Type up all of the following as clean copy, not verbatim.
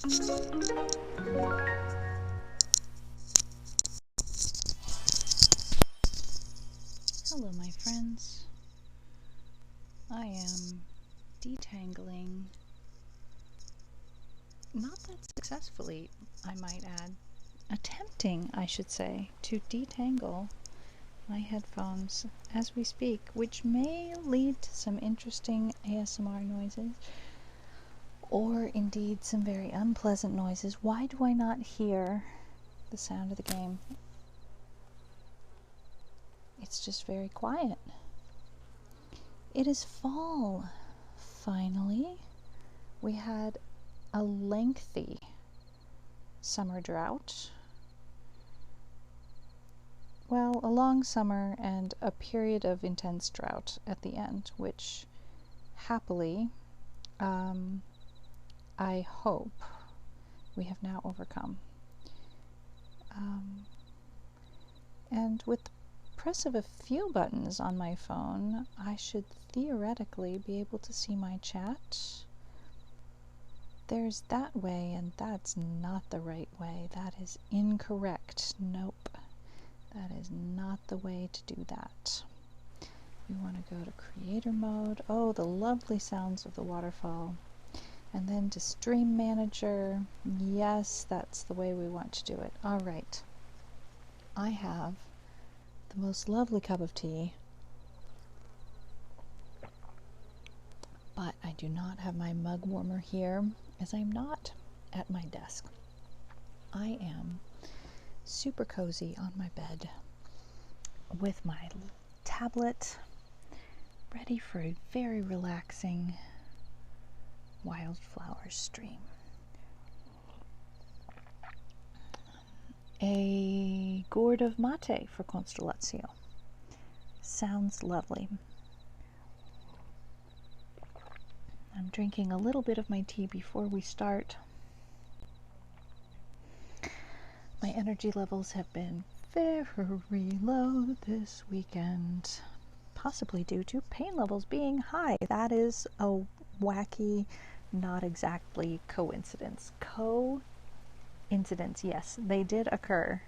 Hello, my friends. I am detangling, not that successfully, I might add, attempting, I should say, to detangle my headphones as we speak, which may lead to some interesting ASMR noises, or indeed some very unpleasant noises. Why do I not hear the sound of the game? It's just very quiet. It is fall, finally. We had a lengthy summer drought. Well, a long summer and a period of intense drought at the end, which happily, I hope we have now overcome. And with the press of a few buttons on my phone, I should theoretically be able to see my chat. There's that way, and that's not the right way. That is incorrect. Nope. That is not the way to do that. We want to go to creator mode. Oh, the lovely sounds of the waterfall. And then to stream manager. Yes, that's the way we want to do it. All right. I have the most lovely cup of tea, but I do not have my mug warmer here, as I'm not at my desk. I am super cozy on my bed with my tablet, ready for a very relaxing Wylde Flowers stream. A gourd of mate for Constellatio. Sounds lovely. I'm drinking a little bit of my tea before we start. My energy levels have been very low this weekend, possibly due to pain levels being high. That is a wacky, not exactly coincidence. Coincidence, yes, they did occur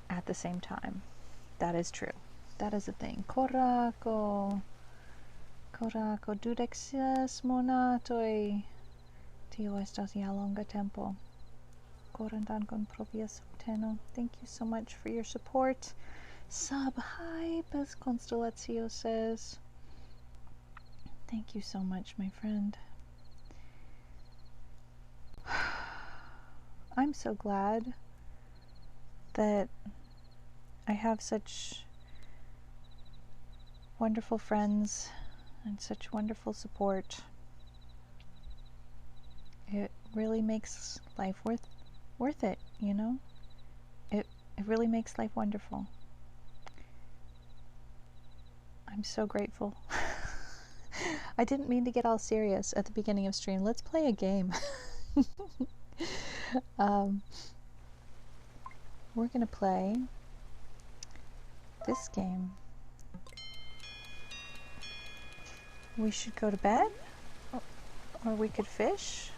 at the same time. That is true. That is a thing. Korako dudexias monatoi tio estas ia longa tempo. Korandan con propia subteno. Thank you so much for your support. Sub hype, as Constellatio says. Thank you so much, my friend. I'm so glad that I have such wonderful friends and such wonderful support. It really makes life worth it, you know? It really makes life wonderful. I'm so grateful. I didn't mean to get all serious at the beginning of stream. Let's play a game. We're gonna play this game. We should go to bed, or we could fish.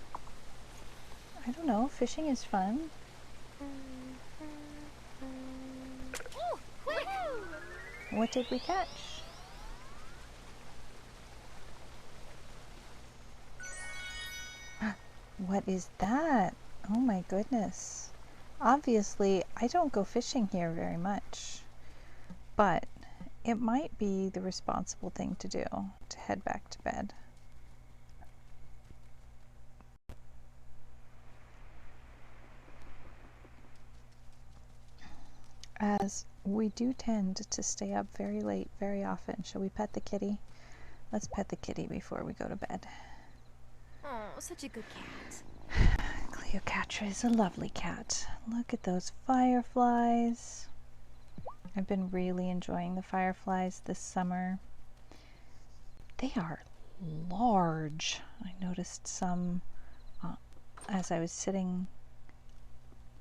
I don't know, fishing is fun. What did we catch? What is that? Oh my goodness. Obviously, I don't go fishing here very much, but it might be the responsible thing to do to head back to bed. As we do tend to stay up very late very often. Shall we pet the kitty? Let's pet the kitty before we go to bed. Oh, such a good cat. Cleopatra is a lovely cat. Look at those fireflies. I've been really enjoying the fireflies this summer. They are large. I noticed some as I was sitting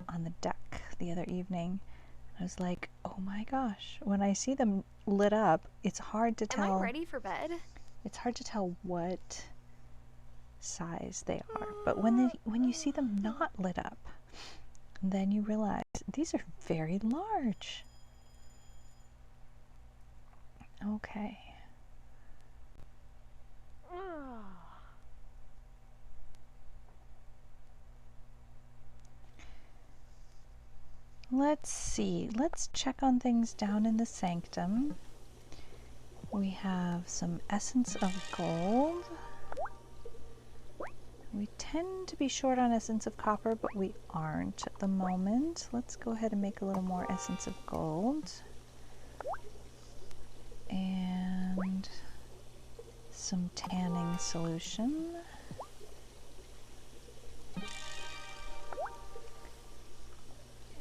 on the deck the other evening. I was like, oh my gosh. When I see them lit up, it's hard to tell. Am I ready for bed? It's hard to tell what size they are. But when you see them not lit up, then you realize these are very large. Okay. Let's see. Let's check on things down in the sanctum. We have some essence of gold. We tend to be short on essence of copper, but we aren't at the moment. Let's go ahead and make a little more essence of gold. And some tanning solution.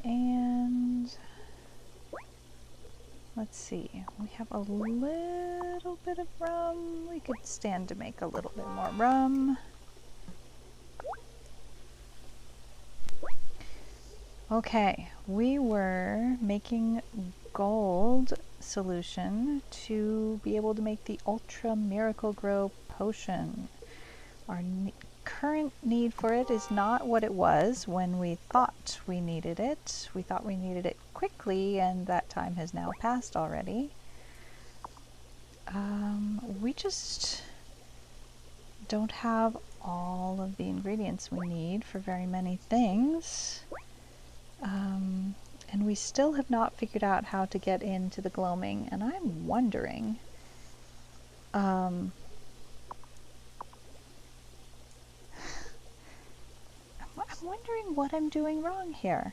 And let's see, we have a little bit of rum. We could stand to make a little bit more rum. Okay, we were making gold solution to be able to make the Ultra Miracle Grow potion. Our current need for it is not what it was when we thought we needed it. We thought we needed it quickly, and that time has now passed already. We just don't have all of the ingredients we need for very many things. And we still have not figured out how to get into the gloaming, and I'm wondering I'm wondering what I'm doing wrong here.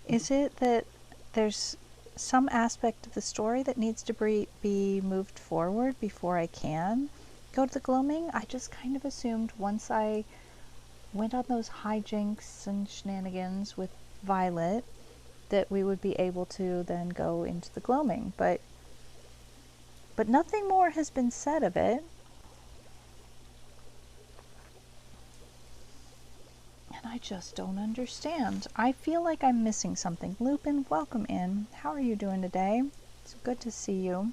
Is it that there's some aspect of the story that needs to be moved forward before I can go to the gloaming? I just kind of assumed once I went on those hijinks and shenanigans with Violet that we would be able to then go into the gloaming, but nothing more has been said of it. And I just don't understand. I feel like I'm missing something. Lupin, welcome in. How are you doing today? It's good to see you.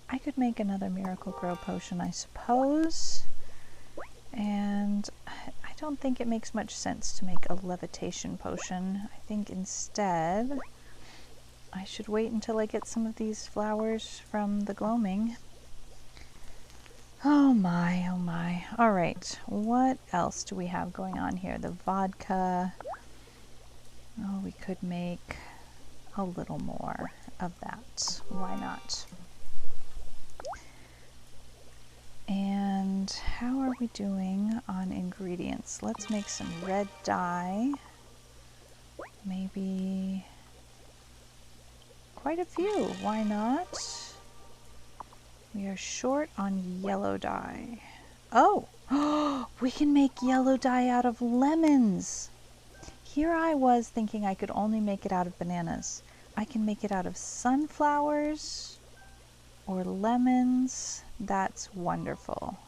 I could make another Miracle Grow potion, I suppose. And I don't think it makes much sense to make a levitation potion. I think instead I should wait until I get some of these flowers from the gloaming. Oh my, oh my. All right, what else do we have going on here? The vodka. Oh, we could make a little more of that. Why not? And how are we doing on ingredients? Let's make some red dye. Maybe quite a few. Why not? We are short on yellow dye. Oh, we can make yellow dye out of lemons. Here I was thinking I could only make it out of bananas. I can make it out of sunflowers or lemons. That's wonderful.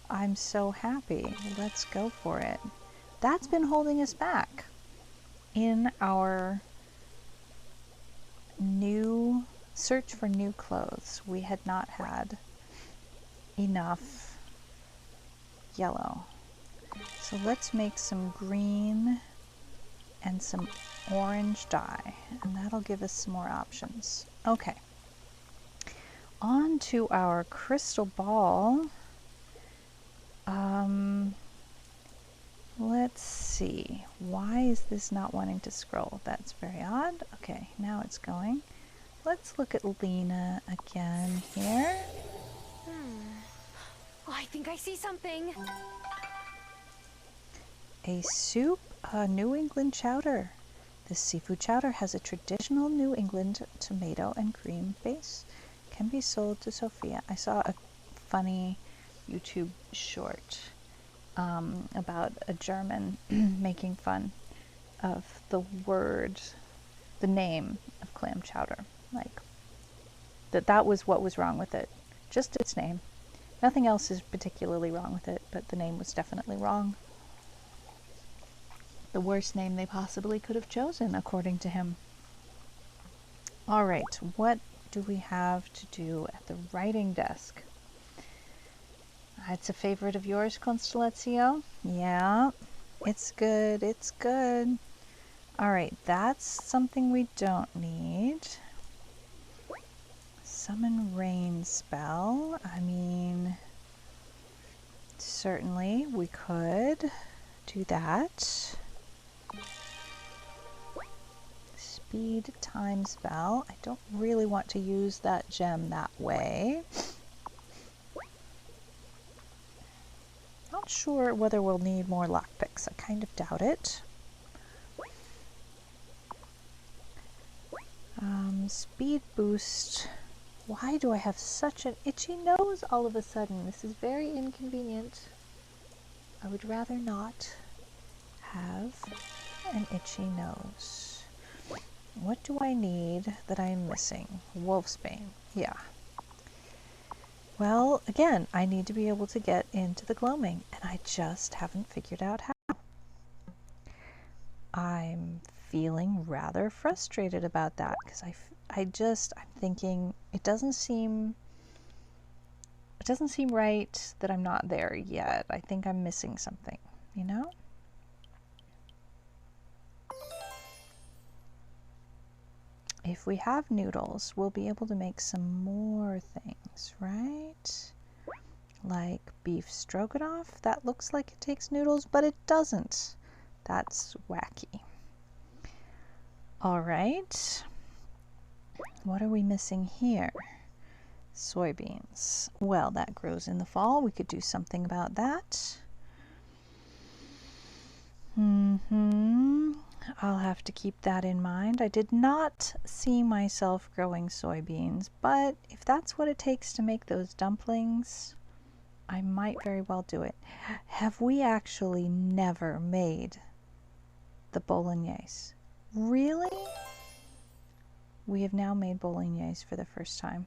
I'm so happy. Let's go for it. That's been holding us back in our new search for new clothes. We had not had enough yellow. So let's make some green and some orange dye, and that'll give us some more options. Okay. On to our crystal ball. Let's see. Why is this not wanting to scroll? That's very odd. Okay, now it's going. Let's look at Lena again here. Oh, I think I see something. A soup, a New England chowder. This seafood chowder has a traditional New England tomato and cream base. Can be sold to Sophia. I saw a funny YouTube short about a German making fun of the name of clam chowder. Like, that was what was wrong with it. Just its name. Nothing else is particularly wrong with it, but the name was definitely wrong. The worst name they possibly could have chosen, according to him. All right, what do we have to do at the writing desk? It's a favorite of yours, Constellatio? Yeah, it's good, it's good. All right, that's something we don't need. Summon rain spell. I mean, certainly we could do that. Speed time spell. I don't really want to use that gem that way. Not sure whether we'll need more lockpicks. I kind of doubt it. Speed boost. Why do I have such an itchy nose all of a sudden? This is very inconvenient. I would rather not have an itchy nose. What do I need that I'm missing? Wolfsbane. Yeah. Well, again, I need to be able to get into the gloaming, and I just haven't figured out how. I'm feeling rather frustrated about that because I'm thinking it doesn't seem right that I'm not there yet. I think I'm missing something, you know? If we have noodles, we'll be able to make some more things, right? Like beef stroganoff. That looks like it takes noodles, but it doesn't. That's wacky. All right. What are we missing here? Soybeans. Well, that grows in the fall. We could do something about that. I'll have to keep that in mind. I did not see myself growing soybeans, but if that's what it takes to make those dumplings, I might very well do it. Have we actually never made the bolognese? Really? We have now made bolognese for the first time.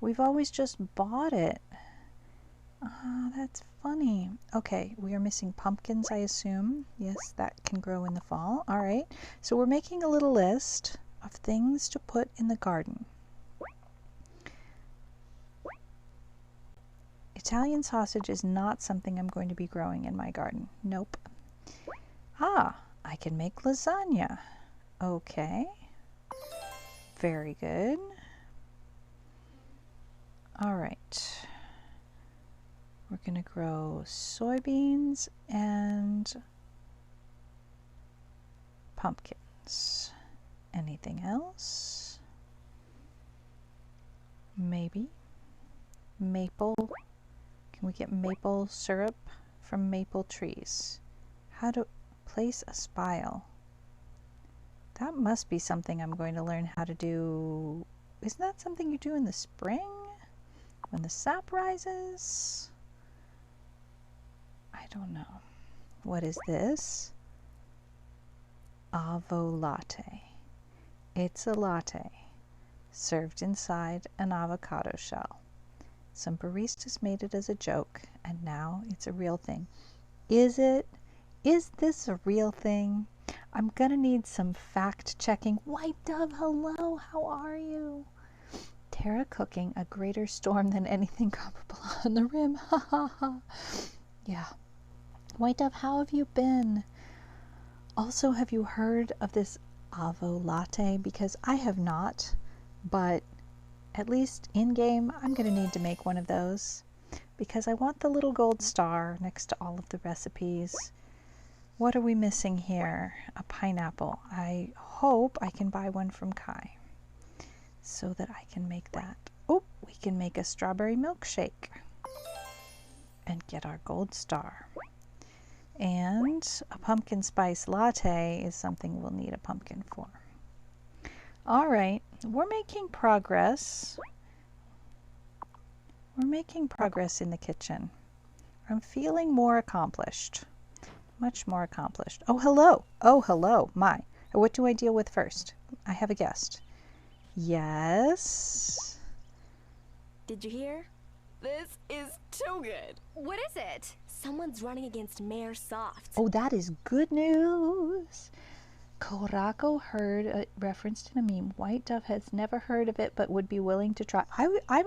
We've always just bought it. That's funny. Okay, we are missing pumpkins, I assume. Yes, that can grow in the fall. All right, so we're making a little list of things to put in the garden. Italian sausage is not something I'm going to be growing in my garden. Nope. I can make lasagna. Okay. Very good. All right. We're going to grow soybeans and pumpkins. Anything else? Maybe. Maple. Can we get maple syrup from maple trees? How to place a spile. That must be something I'm going to learn how to do. Isn't that something you do in the spring? When the sap rises? I don't know. What is this? Avo latte. It's a latte served inside an avocado shell. Some baristas made it as a joke, and now it's a real thing. Is it? Is this a real thing? I'm gonna need some fact checking. White Dove, hello, how are you? Tara cooking a greater storm than anything comparable on the rim. Ha ha ha. Yeah. White Dove, how have you been? Also, have you heard of this Avo latte? Because I have not, but at least in game, I'm going to need to make one of those because I want the little gold star next to all of the recipes. What are we missing here? A pineapple. I hope I can buy one from Kai so that I can make that. Oh, we can make a strawberry milkshake and get our gold star. And a pumpkin spice latte is something we'll need a pumpkin for. All right, we're making progress. We're making progress in the kitchen. I'm feeling more accomplished. Much more accomplished. Oh, hello. Oh, hello. My. What do I deal with first? I have a guest. Yes. Did you hear? This is too good. What is it? Someone's running against Mayor Soft. Oh, that is good news. Korako heard it referenced in a meme. White Dove has never heard of it but would be willing to try. I'm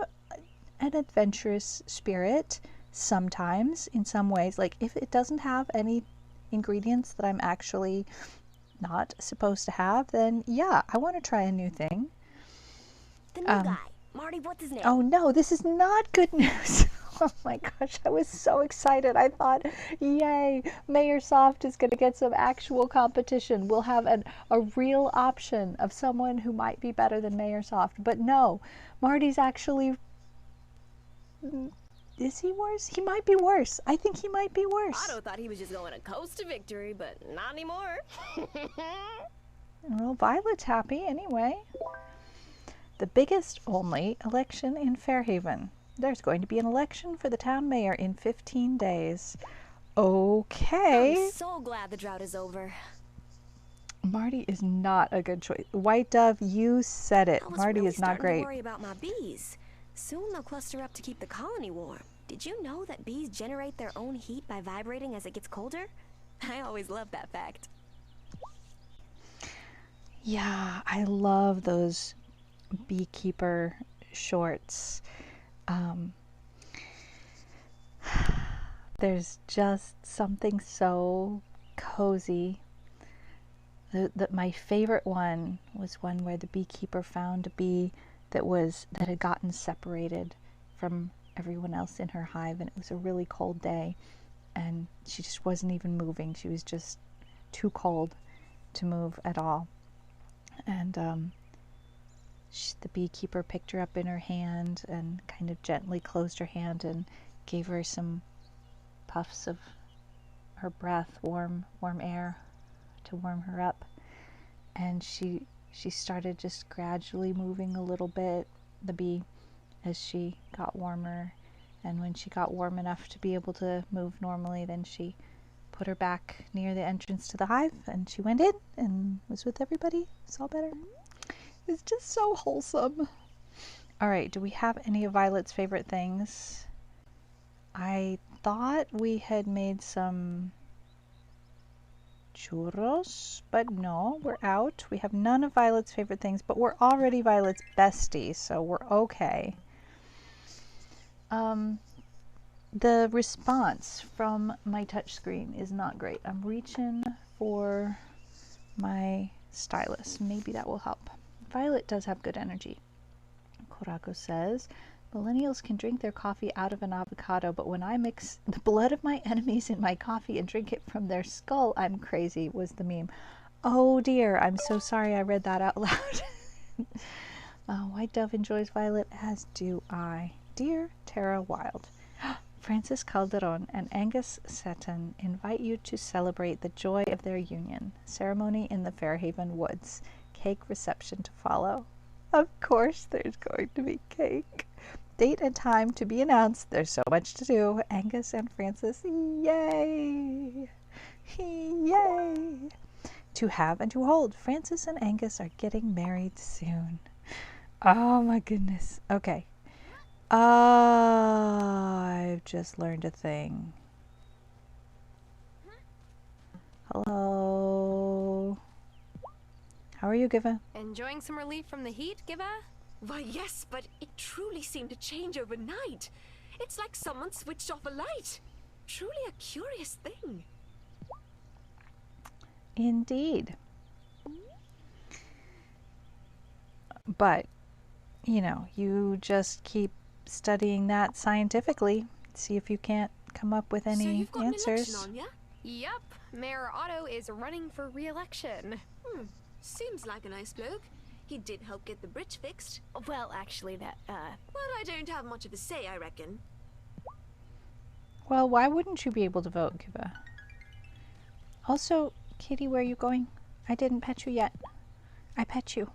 an adventurous spirit, sometimes, in some ways, like if it doesn't have any ingredients that I'm actually not supposed to have, then yeah, I want to try a new thing. The new guy. Marty, what's his name? Oh no, this is not good news. Oh my gosh, I was so excited. I thought, yay, Mayor Soft is going to get some actual competition. We'll have a real option of someone who might be better than Mayor Soft. But no, Marty's actually... Is he worse? He might be worse. I think he might be worse. Otto thought he was just going to coast to victory, but not anymore. Well, Violet's happy anyway. The biggest only election in Fairhaven. There's going to be an election for the town mayor in 15 days. Okay. I'm so glad the drought is over. Marty is not a good choice. White Dove, you said it. Marty really is not great. To worry about my bees. Soon they'll cluster up to keep the colony warm. Did you know that bees generate their own heat by vibrating as it gets colder? I always love that fact. Yeah, I love those beekeeper shorts. There's just something so cozy. My favorite one was one where the beekeeper found a bee that had gotten separated from everyone else in her hive, and it was a really cold day, and she just wasn't even moving. She was just too cold to move at all. And the beekeeper picked her up in her hand and kind of gently closed her hand and gave her some puffs of her breath, warm air to warm her up. And she started just gradually moving a little bit, the bee, as she got warmer. And when she got warm enough to be able to move normally, then she put her back near the entrance to the hive, and she went in and was with everybody. It's all better. It's just so wholesome. All right, do we have any of Violet's favorite things? I thought we had made some churros, but no, we're out. We have none of Violet's favorite things, but we're already Violet's bestie, so we're okay. The response from my touchscreen is not great. I'm reaching for my stylus. Maybe that will help. Violet does have good energy. Korako says, millennials can drink their coffee out of an avocado, but when I mix the blood of my enemies in my coffee and drink it from their skull, I'm crazy, was the meme. Oh dear, I'm so sorry I read that out loud. White Dove enjoys Violet, as do I. Dear Tara Wylde, Francis Calderon and Angus Seton invite you to celebrate the joy of their union. Ceremony in the Fairhaven woods. Cake reception to follow. Of course there's going to be cake. Date and time to be announced. There's so much to do. Angus and Francis, yay! Yay! To have and to hold. Francis and Angus are getting married soon. Oh my goodness. Okay. I've just learned a thing. Hello. How are you, Giva? Enjoying some relief from the heat, Giva? Why, yes, but it truly seemed to change overnight. It's like someone switched off a light. Truly a curious thing. Indeed. But, you know, you just keep studying that scientifically. See if you can't come up with any so you've got answers. An election on, yeah? Yup, Mayor Otto is running for re-election. Seems like a nice bloke. He did help get the bridge fixed. Well, actually, that, Well, I don't have much of a say, I reckon. Well, why wouldn't you be able to vote, Giva? Also, Kitty, where are you going? I didn't pet you yet. I pet you.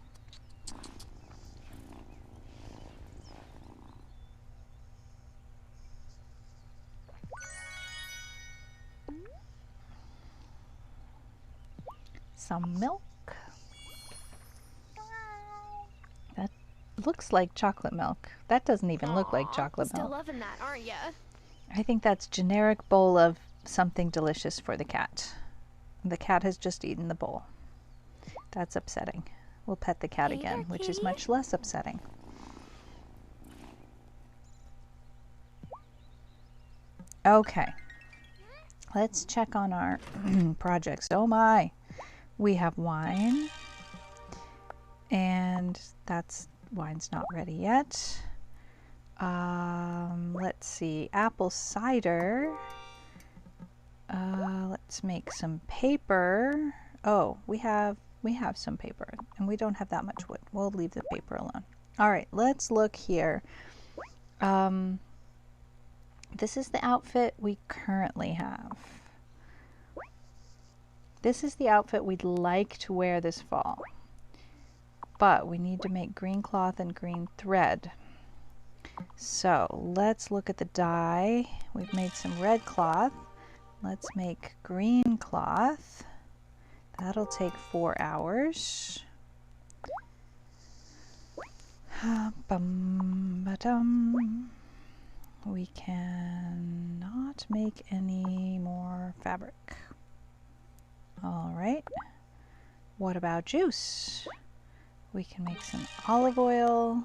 Some milk. That looks like chocolate milk. That doesn't even look like chocolate Still milk. loving that, aren't ya? I think that's generic bowl of something delicious for the cat. The cat has just eaten the bowl. That's upsetting. We'll pet the cat again, which is much less upsetting. Okay, let's check on our projects. Oh my, we have wine, and wine's not ready yet. Let's see, apple cider. Let's make some paper. Oh, we have some paper, and we don't have that much wood. We'll leave the paper alone. All right, let's look here. This is the outfit we currently have. This is the outfit we'd like to wear this fall, but we need to make green cloth and green thread. So let's look at the dye. We've made some red cloth. Let's make green cloth. That'll take 4 hours. We cannot make any more fabric. All right. What about juice? We can make some olive oil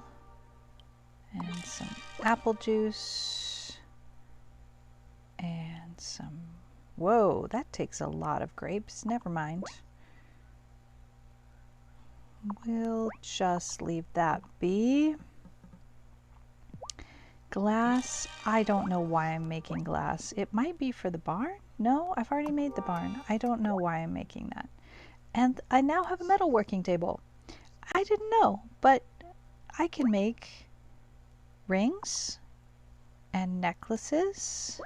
and some apple juice and some... Whoa, that takes a lot of grapes. Never mind. We'll just leave that be. Glass, I don't know why I'm making glass. It might be for the barn? No, I've already made the barn. I don't know why I'm making that. And I now have a metalworking table. I didn't know, but I can make rings and necklaces.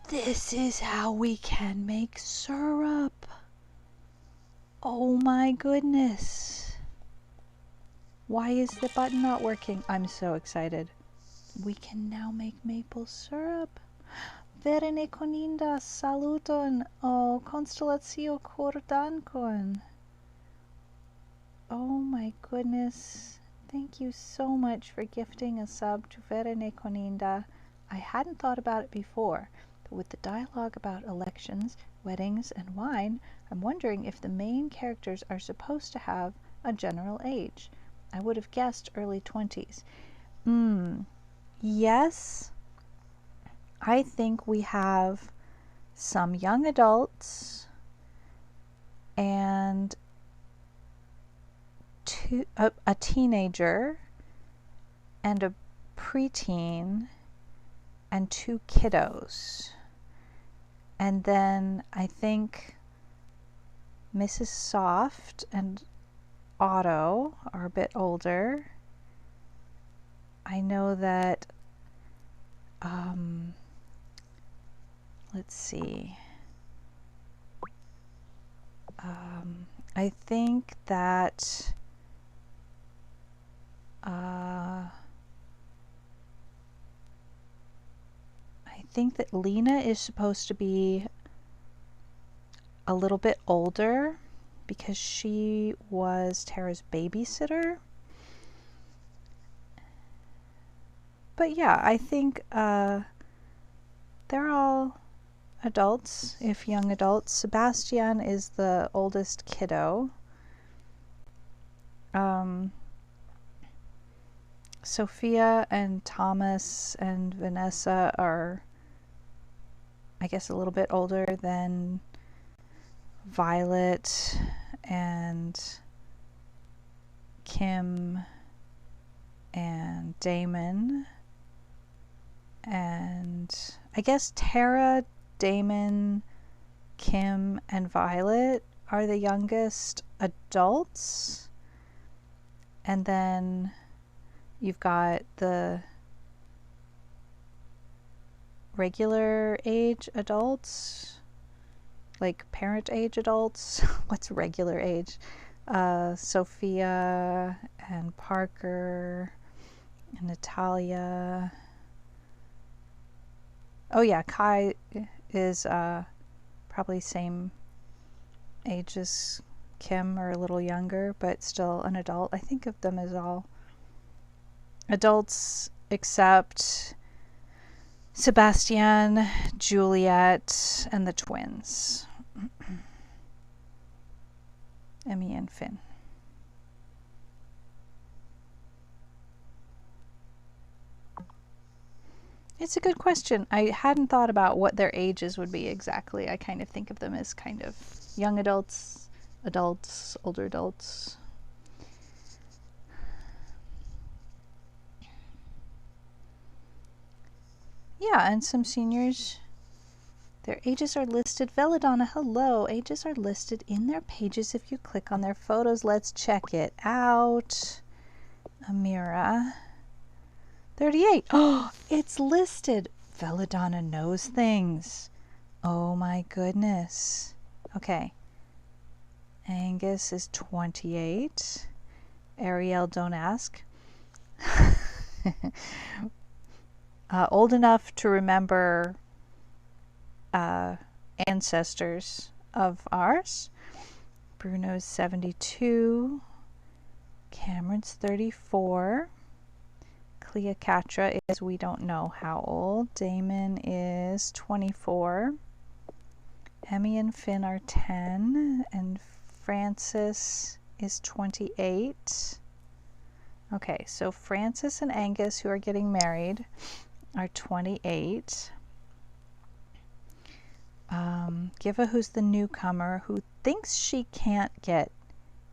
This is how we can make syrup. Oh my goodness. Why is the button not working? I'm so excited. We can now make maple syrup. Verene coninda saluton o constellatio cordancon. Oh my goodness. Thank you so much for gifting a sub to Verene coninda. I hadn't thought about it before, but with the dialogue about elections, weddings, and wine, I'm wondering if the main characters are supposed to have a general age. I would have guessed early 20s. Yes. I think we have some young adults and a teenager and a preteen and 2 kiddos. And then I think Mrs. Soft and Otto are a bit older. I know that, let's see. I think that Lena is supposed to be a little bit older because she was Tara's babysitter. But yeah, I think they're all adults, if young adults. Sebastian is the oldest kiddo. Sophia and Thomas and Vanessa are, I guess, a little bit older than Violet and Kim and Damon. And I guess Tara, Damon, Kim, and Violet are the youngest adults. And then you've got the regular age adults, like parent age adults. What's regular age? Sophia and Parker and Natalia. Oh yeah, Kai is probably same age as Kim or a little younger, but still an adult. I think of them as all adults except Sebastian, Juliet, and the twins. Emmy and Finn. It's a good question. I hadn't thought about what their ages would be exactly. I kind of think of them as kind of young adults, adults, older adults. Yeah, and some seniors, their ages are listed. Veladonna, hello. Ages are listed in their pages if you click on their photos. Let's check it out. Amira, 38. Oh, it's listed. Veladonna knows things. Oh my goodness. Okay. Angus is 28. Ariel, don't ask. Old enough to remember ancestors of ours. Bruno's 72. Cameron's 34. Cleopatra is, we don't know how old. Damon is 24. Emmy and Finn are 10. And Francis is 28. Okay, so Francis and Angus, who are getting married, are 28. Giva, who's the newcomer, who thinks she can't get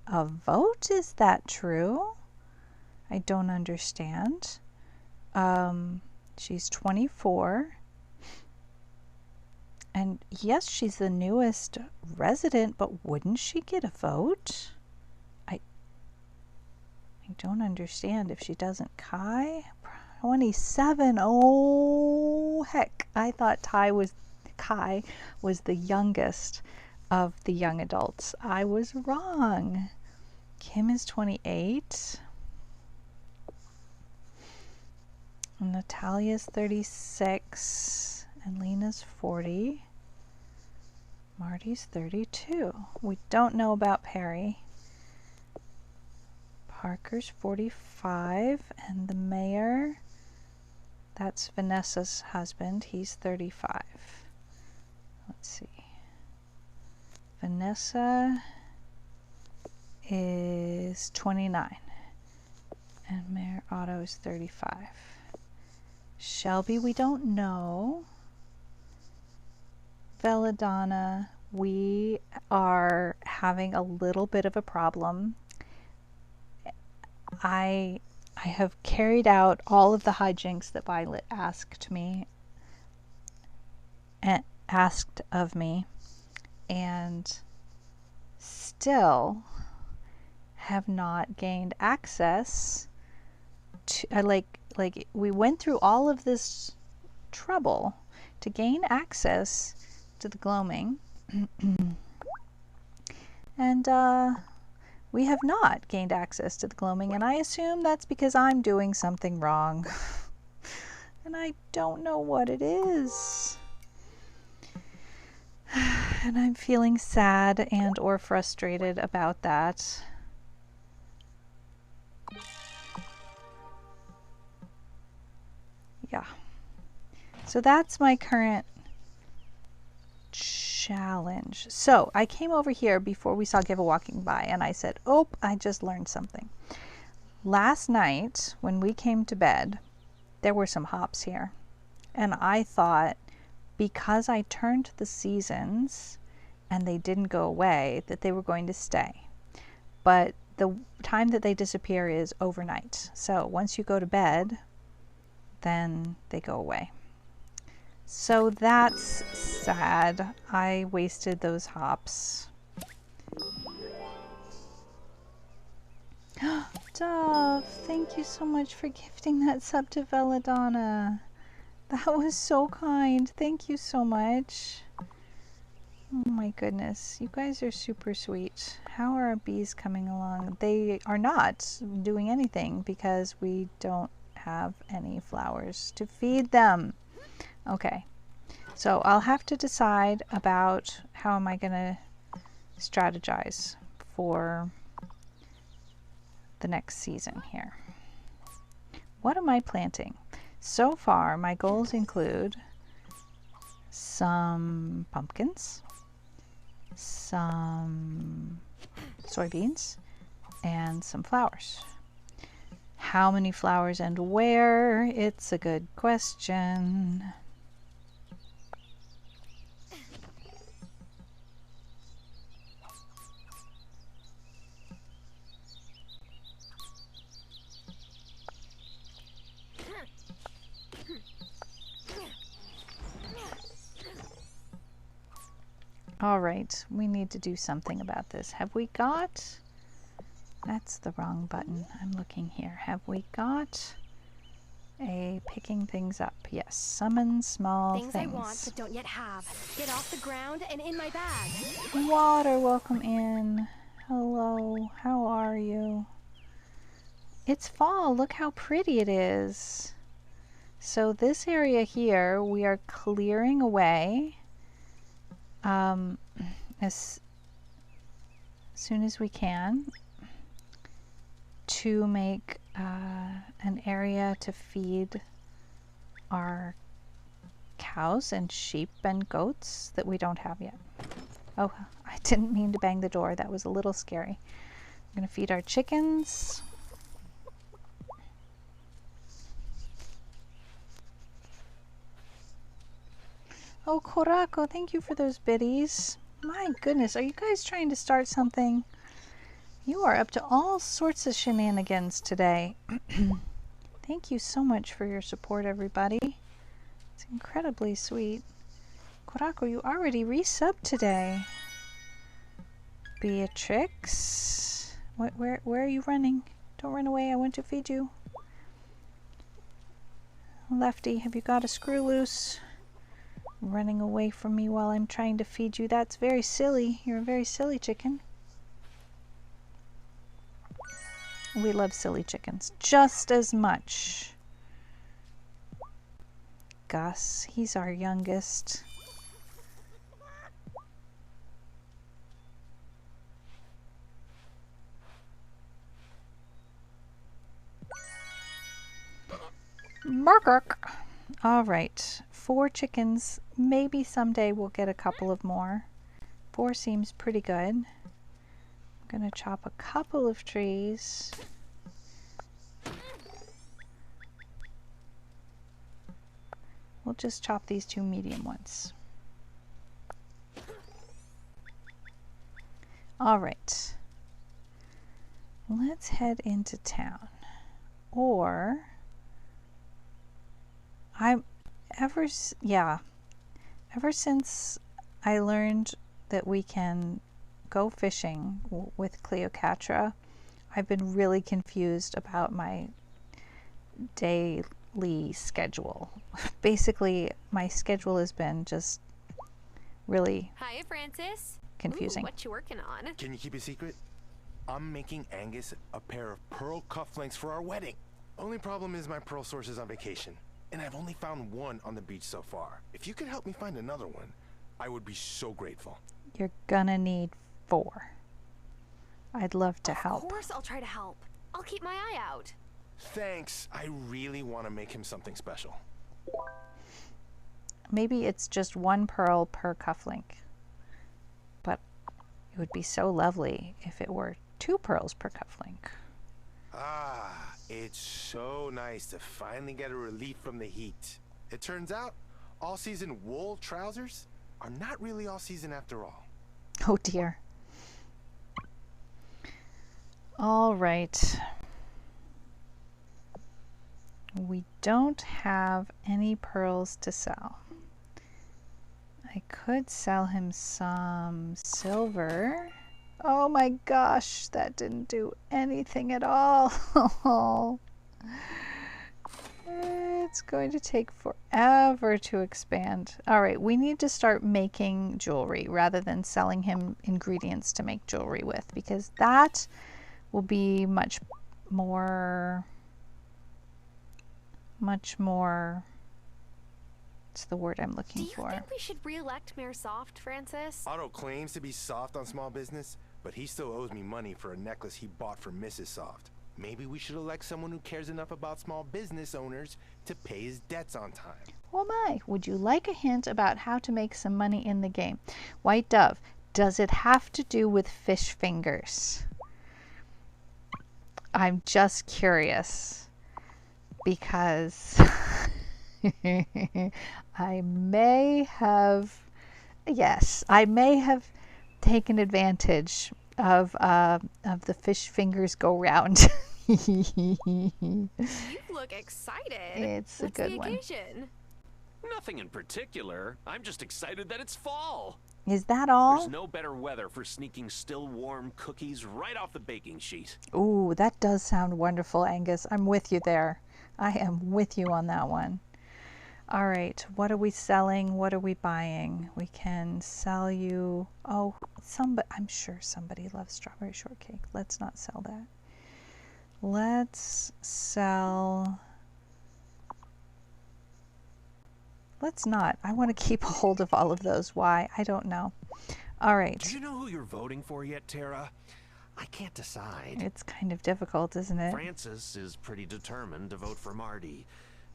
a vote. Is that true? I don't understand. She's 24. And yes, she's the newest resident, but wouldn't she get a vote? I don't understand if she doesn't. Kai, 27. Oh, heck. I thought Kai was the youngest of the young adults. I was wrong. Kim is 28. Natalia's 36. And Lena's 40. Marty's 32. We don't know about Perry. Parker's 45. And the mayor, that's Vanessa's husband. He's 35. Let's see. Vanessa is 29. And Mayor Otto is 35. Shelby, we don't know. Veladonna, we are having a little bit of a problem. I have carried out all of the hijinks that Violet asked of me, and still have not gained access to, like we went through all of this trouble to gain access to the gloaming, and we have not gained access to the gloaming, and I assume that's because I'm doing something wrong. And I don't know what it is. And I'm feeling sad and or frustrated about that. Yeah. So that's my current challenge. So I came over here before we saw Giva walking by, and I said, oh, I just learned something. Last night when we came to bed, there were some hops here, and I thought because I turned the seasons and they didn't go away that they were going to stay, but the time that they disappear is overnight. So once you go to bed, then they go away. So that's sad. I wasted those hops. Dove, thank you so much for gifting that sub to Veladonna. That was so kind. Thank you so much. Oh my goodness. You guys are super sweet. How are our bees coming along? They are not doing anything because we don't have any flowers to feed them. Okay. So I'll have to decide about how am I going to strategize for the next season here. What am I planting? So far, my goals include some pumpkins, some soybeans, and some flowers. How many flowers and where? It's a good question. All right, we need to do something about this. Have we got... That's the wrong button. I'm looking here. Have we got a picking things up? Yes. Summon small things. I want but don't yet have. Get off the ground and in my bag. Water, welcome in. Hello, how are you? It's fall. Look how pretty it is. So this area here, we are clearing away as soon as we can to make an area to feed our cows and sheep and goats that we don't have yet. Oh, I didn't mean to bang the door. That was a little scary. I'm going to feed our chickens. Oh, Korako, thank you for those biddies. My goodness, are you guys trying to start something? You are up to all sorts of shenanigans today. Thank you so much for your support, everybody. It's incredibly sweet. Korako, you already resubbed today. Beatrix. Where are you running? Don't run away, I want to feed you. Lefty, have you got a screw loose? Running away from me while I'm trying to feed you. That's very silly. You're a very silly chicken. We love silly chickens just as much. Gus, he's our youngest. Murk. All right, 4 chickens. Maybe someday we'll get a couple of more. 4 seems pretty good. I'm gonna chop a couple of trees. We'll just chop these 2 medium ones. All right, let's head into town. Or ever since I learned that we can go fishing with Cleocatra, I've been really confused about my daily schedule. Basically, my schedule has been just really Hiya, Francis. confusing. Ooh, what you working on? Can you keep a secret? I'm making Angus a pair of pearl cufflinks for our wedding. Only problem is my pearl source is on vacation, and I've only found 1 on the beach so far. If you could help me find another one, I would be so grateful. You're gonna need 4. I'd love to help. Of course I'll try to help. I'll keep my eye out. Thanks. I really want to make him something special. Maybe it's just 1 pearl per cufflink, but it would be so lovely if it were 2 pearls per cufflink. Ah, it's so nice to finally get a relief from the heat. It turns out all-season wool trousers are not really all-season after all. Oh dear. All right. We don't have any pearls to sell. I could sell him some silver. Oh my gosh, that didn't do anything at all. It's going to take forever to expand. All right, we need to start making jewelry rather than selling him ingredients to make jewelry with, because that will be much more, what's the word I'm looking for? Do you think we should re-elect Mayor Soft, Francis? Otto claims to be soft on small business, but he still owes me money for a necklace he bought for Mrs. Soft. Maybe we should elect someone who cares enough about small business owners to pay his debts on time. Oh my, would you like a hint about how to make some money in the game? White Dove, does it have to do with fish fingers? I'm just curious because I may have, yes, I may have taken advantage of the fish fingers go round. You look excited. It's a What's good the one. occasion? Nothing in particular. I'm just excited that it's fall. Is that all? There's no better weather for sneaking still warm cookies right off the baking sheet. Ooh, that does sound wonderful, Angus. I'm with you there. I am with you on that one. All right, what are we selling? What are we buying? We can sell you, oh, I'm sure somebody loves strawberry shortcake. Let's not sell that. Let's not. I want to keep a hold of all of those. Why? I don't know. All right. Do you know who you're voting for yet, Tara? I can't decide. It's kind of difficult, isn't it? Francis is pretty determined to vote for Marty,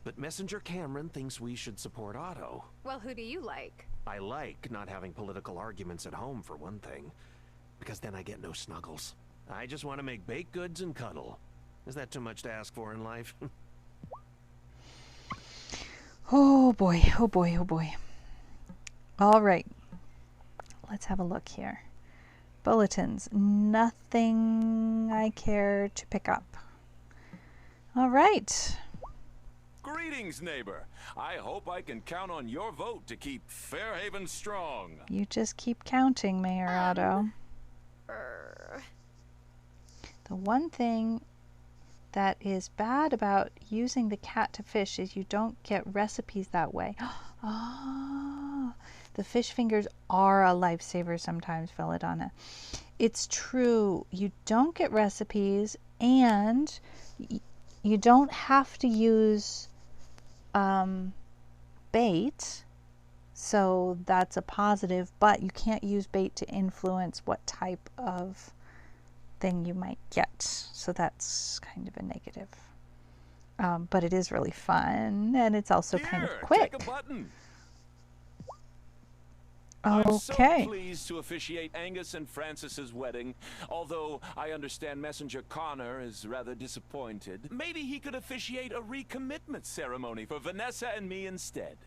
but Messenger Cameron thinks we should support Otto. Well, who do you like? I like not having political arguments at home, for one thing, because then I get no snuggles. I just want to make baked goods and cuddle. Is that too much to ask for in life? Oh boy, oh boy, oh boy. All right. Let's have a look here. Bulletins. Nothing I care to pick up. All right. Greetings, neighbor. I hope I can count on your vote to keep Fairhaven strong. You just keep counting, Mayor Otto. The one thing that is bad about using the cat to fish is you don't get recipes that way. Ah, the fish fingers are a lifesaver sometimes, Belladonna. It's true. You don't get recipes, and you don't have to use bait, so that's a positive, but you can't use bait to influence what type of thing you might get, so that's kind of a negative. But it is really fun, and it's also kind of quick. Take a button. Okay. I'm so pleased to officiate Angus and Francis's wedding, although I understand Messenger Connor is rather disappointed. Maybe he could officiate a recommitment ceremony for Vanessa and me instead.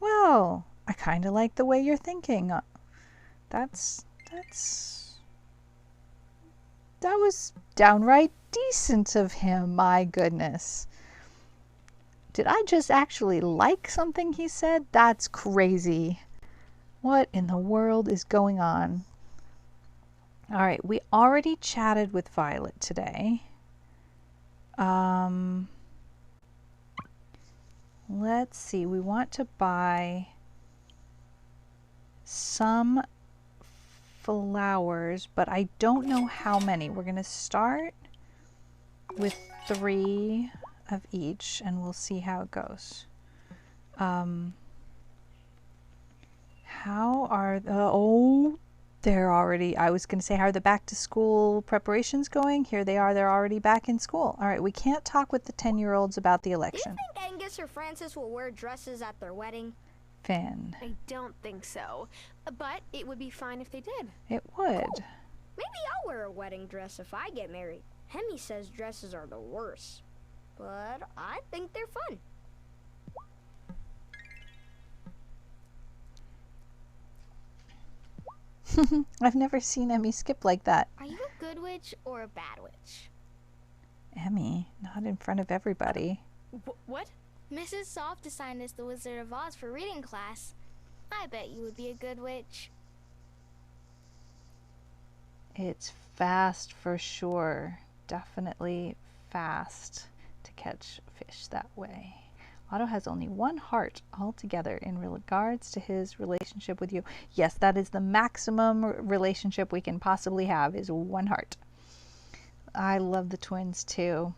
Well, I kind of like the way you're thinking. That was downright decent of him, my goodness. Did I just actually like something he said? That's crazy. What in the world is going on? All right, we already chatted with Violet today. Let's see, we want to buy some flowers, but I don't know how many. We're going to start with 3 of each, and we'll see how it goes. How are the, oh, they're already, I was going to say, how are the back to school preparations going? Here they are, they're already back in school. All right, we can't talk with the 10-year-olds about the Do you election. think Angus or Francis will wear dresses at their wedding? Finn. I don't think so. But it would be fine if they did. It would. Maybe I'll wear a wedding dress if I get married. Hemi says dresses are the worst, but I think they're fun. I've never seen Emmy skip like that. Are you a good witch or a bad witch? Emmy, not in front of everybody. What? Mrs. Soft assigned us the Wizard of Oz for reading class. I bet you would be a good witch. It's fast for sure. Definitely fast to catch fish that way. Otto has only 1 heart altogether in regards to his relationship with you. Yes, that is the maximum relationship we can possibly have, is 1 heart. I love the twins too.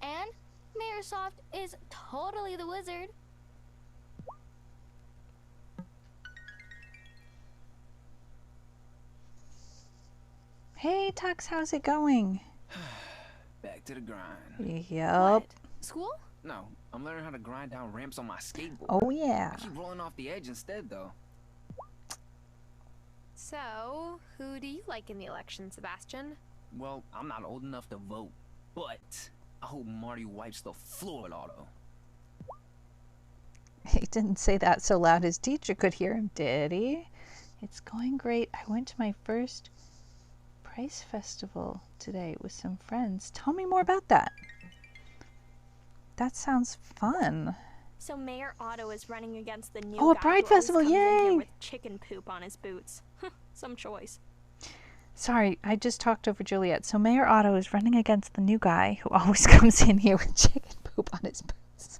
And Mayor Soft is totally the wizard. Hey Tux, how's it going? Back to the grind. Yup. School? No, I'm learning how to grind down ramps on my skateboard. Oh yeah. I keep rolling off the edge instead, though. So, who do you like in the election, Sebastian? Well, I'm not old enough to vote, but I hope Marty wipes the floor with Otto. He didn't say that so loud his teacher could hear him, did he? It's going great. I went to my first Price Festival today with some friends. Tell me more about that. That sounds fun. So Mayor Otto is running against the new Oh, a guy Pride who always Festival, comes in here yay! with chicken poop on his boots. Some choice. Sorry, I just talked over Juliet. So Mayor Otto is running against the new guy who always comes in here with chicken poop on his boots.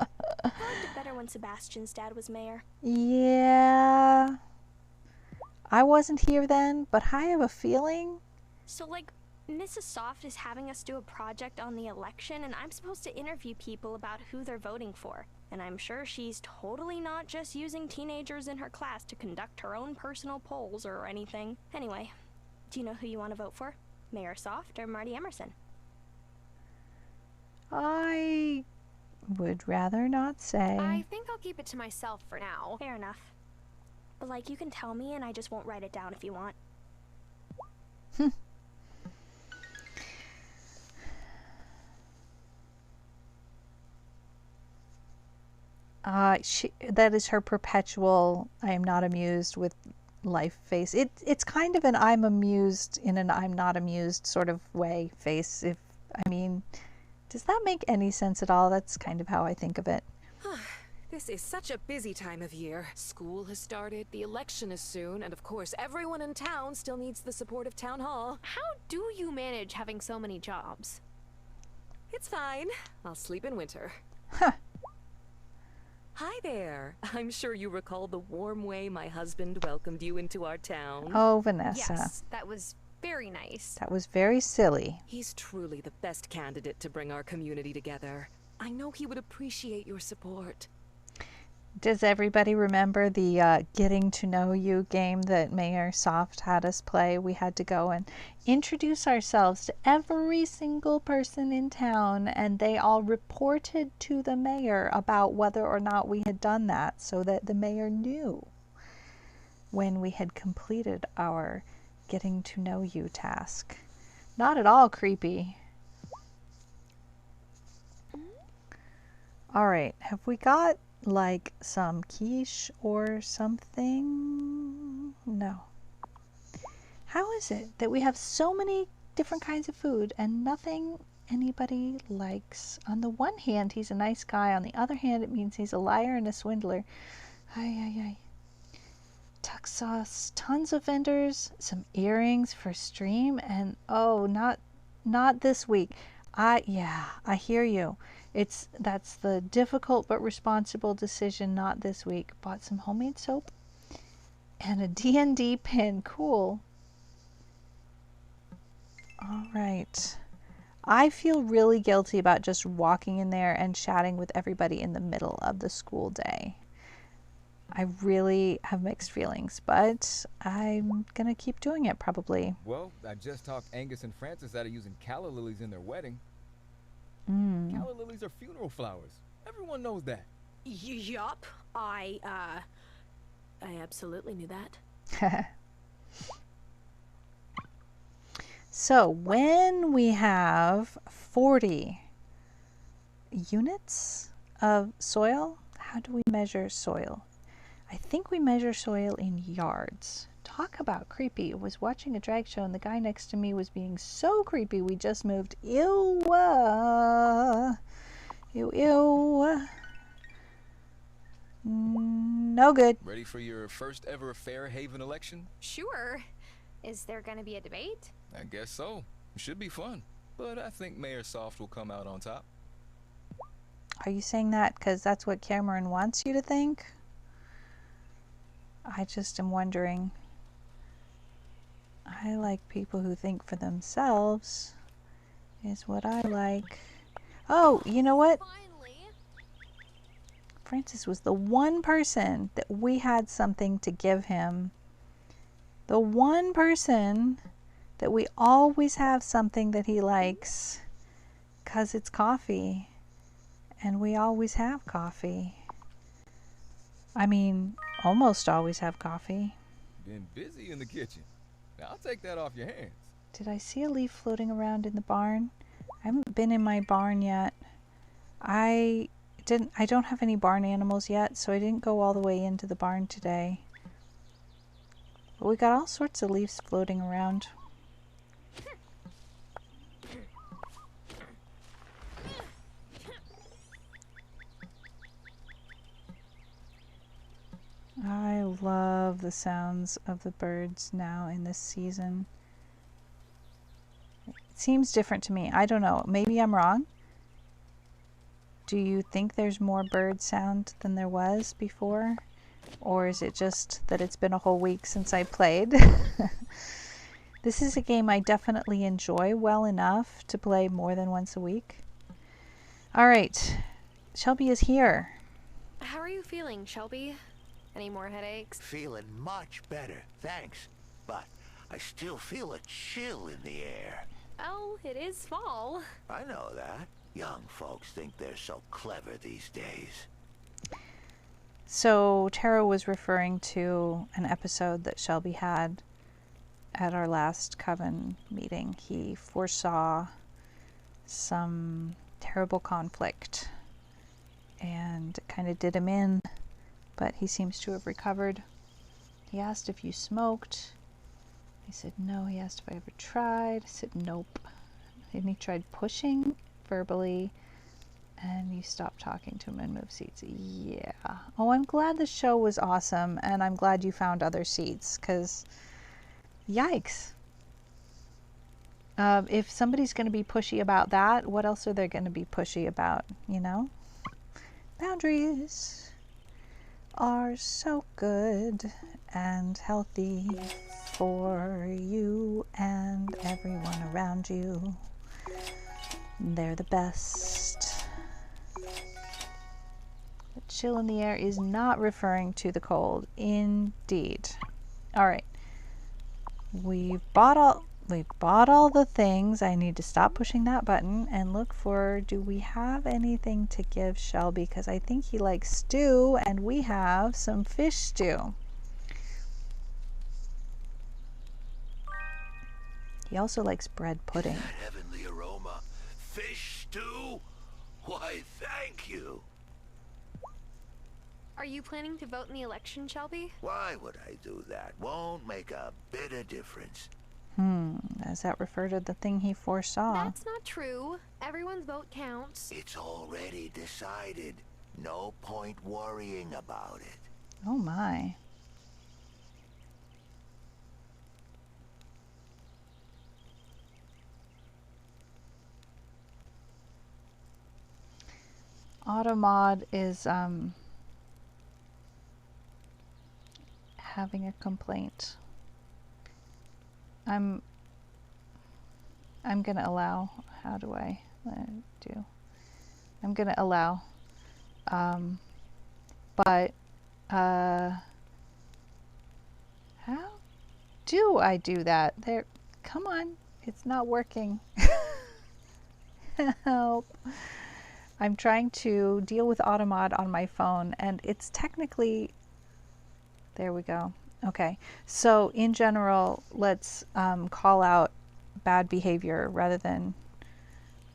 I liked it better when Sebastian's dad was mayor. Yeah. I wasn't here then, but I have a feeling. So, like, Mrs. Soft is having us do a project on the election, and I'm supposed to interview people about who they're voting for. And I'm sure she's totally not just using teenagers in her class to conduct her own personal polls or anything. Anyway, do you know who you want to vote for? Mayor Soft or Marty Emerson? I would rather not say. I think I'll keep it to myself for now. Fair enough. But, like, you can tell me and I just won't write it down if you want. That is her perpetual I am not amused with life face. It's kind of an I'm amused in an I'm not amused sort of way face. Does that make any sense at all? That's kind of how I think of it. This is such a busy time of year. School has started, the election is soon, and of course everyone in town still needs the support of Town Hall. How do you manage having so many jobs? It's fine. I'll sleep in winter. Huh. Hi there. I'm sure you recall the warm way my husband welcomed you into our town. Oh, Vanessa. Yes, that was very nice. That was very silly. He's truly the best candidate to bring our community together. I know he would appreciate your support. Does everybody remember the Getting to Know You game that Mayor Soft had us play? We had to go and introduce ourselves to every single person in town, and they all reported to the mayor about whether or not we had done that, so that the mayor knew when we had completed our Getting to Know You task. Not at all creepy. All right, have we got like some quiche or something? No. How is it that we have so many different kinds of food and nothing anybody likes? On the one hand, he's a nice guy. On the other hand, it means he's a liar and a swindler. Ay. Tuck sauce, tons of vendors, some earrings for stream, and oh, not this week. I hear you. That's the difficult but responsible decision, not this week. Bought some homemade soap and a D&D pin. Cool. All right. I feel really guilty about just walking in there and chatting with everybody in the middle of the school day. I really have mixed feelings, but I'm going to keep doing it probably. Well, I just talked Angus and Francis out of using calla lilies in their wedding. Calla lilies are funeral flowers. Everyone knows that. Yup. I absolutely knew that. So when we have 40 units of soil, how do we measure soil? I think we measure soil in yards. Talk about creepy. I was watching a drag show and the guy next to me was being so creepy we just moved. Ew. Ew. No good. Ready for your first ever Fairhaven election? Sure. Is there gonna be a debate? I guess so. It should be fun. But I think Mayor Soft will come out on top. Are you saying that because that's what Cameron wants you to think? I just am wondering. I like people who think for themselves is what I like. Oh, you know what? Francis was the one person that we had something to give him. The one person that we always have something that he likes, 'cause it's coffee. And we always have coffee. I mean, almost always have coffee. Been busy in the kitchen. Now, I'll take that off your hands. Did I see a leaf floating around in the barn? I haven't been in my barn yet. I don't have any barn animals yet, so I didn't go all the way into the barn today. But we got all sorts of leaves floating around. I love the sounds of the birds now in this season. It seems different to me. I don't know. Maybe I'm wrong. Do you think there's more bird sound than there was before? Or is it just that it's been a whole week since I played? This is a game I definitely enjoy well enough to play more than once a week. All right. Shelby is here. How are you feeling, Shelby? Any more headaches? Feeling much better, thanks. But I still feel a chill in the air. Oh, it is fall. I know that. Young folks think they're so clever these days. So Tara was referring to an episode that Shelby had at our last Coven meeting. He foresaw some terrible conflict and kind of did him in, but he seems to have recovered. He asked if you smoked. I said no. He asked if I ever tried. I said nope. And he tried pushing verbally, and you stopped talking to him and moved seats. Yeah. Oh, I'm glad the show was awesome, and I'm glad you found other seats, because yikes. If somebody's going to be pushy about that, what else are they going to be pushy about, you know? Boundaries are so good and healthy for you and everyone around you. They're the best. The chill in the air is not referring to the cold. Indeed. All right. We've bought all the things. I need to stop pushing that button and look for, do we have anything to give Shelby? Because I think he likes stew, and we have some fish stew. He also likes bread pudding. That heavenly aroma. Fish stew? Why, thank you. Are you planning to vote in the election, Shelby? Why would I do that? Won't make a bit of difference. Does that refer to the thing he foresaw? That's not true. Everyone's vote counts. It's already decided. No point worrying about it. Oh my. Automod is having a complaint. I'm gonna allow. How do I do? I'm gonna allow. But how do I do that? There, come on, it's not working. Help. I'm trying to deal with Automod on my phone, and it's technically, there we go. Okay, so in general, let's call out bad behavior rather than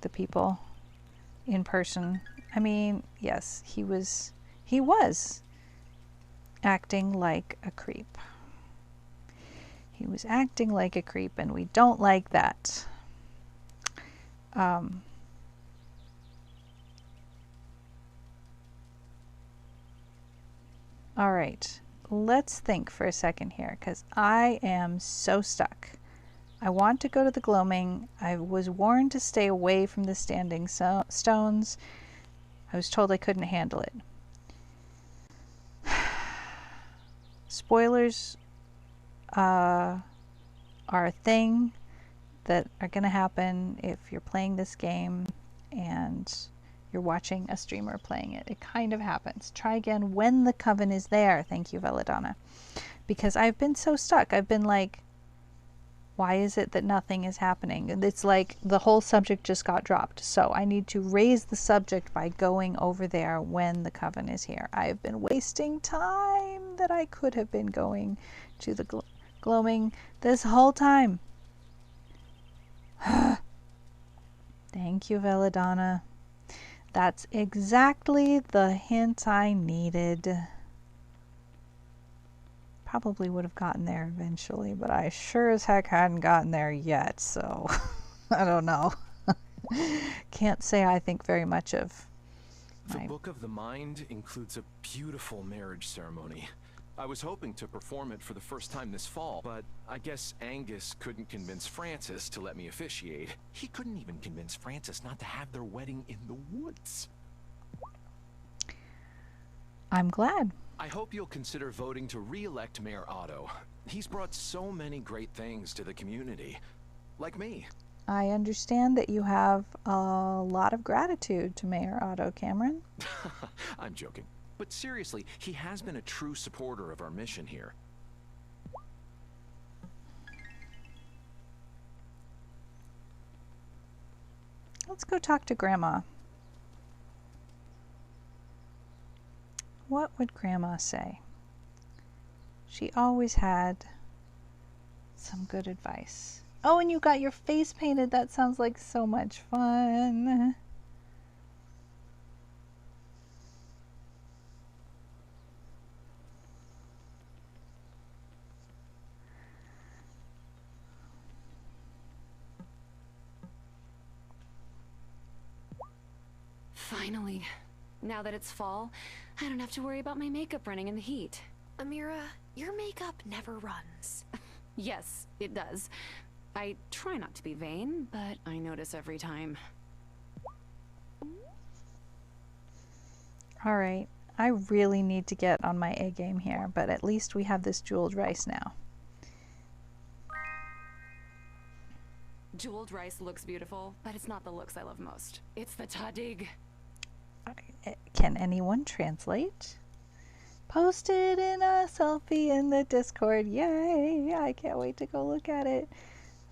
the people in person. I mean, yes, he was acting like a creep. He was acting like a creep, and we don't like that. All right, let's think for a second here, because I am so stuck. I want to go to the gloaming. I was warned to stay away from the standing stones. I was told I couldn't handle it. Spoilers are a thing that are going to happen if you're playing this game and you're watching a streamer playing it. It kind of happens. Try again when the coven is there. Thank you, Veladonna. Because I've been so stuck. I've been like, Why is it that nothing is happening? It's like the whole subject just got dropped. So I need to raise the subject by going over there when the coven is here. I have been wasting time that I could have been going to the gloaming this whole time. Thank you, Veladonna. That's exactly the hint I needed. Probably would have gotten there eventually, but I sure as heck hadn't gotten there yet, so I don't know. Can't say I think very much of The Book of the Mind includes a beautiful marriage ceremony. I was hoping to perform it for the first time this fall, but I guess Angus couldn't convince Francis to let me officiate. He couldn't even convince Francis not to have their wedding in the woods. I'm glad. I hope you'll consider voting to re-elect Mayor Otto. He's brought so many great things to the community. Like me. I understand that you have a lot of gratitude to Mayor Otto, Cameron. I'm joking. But seriously, he has been a true supporter of our mission here. Let's go talk to Grandma. What would Grandma say? She always had some good advice. Oh, and you got your face painted. That sounds like so much fun. Finally. Now that it's fall, I don't have to worry about my makeup running in the heat. Amira, your makeup never runs. Yes, it does. I try not to be vain, but I notice every time. Alright, I really need to get on my A game here, but at least we have this jeweled rice now. Jeweled rice looks beautiful, but it's not the looks I love most. It's the tadig. Can anyone translate? Posted in a selfie in the Discord. Yay! I can't wait to go look at it.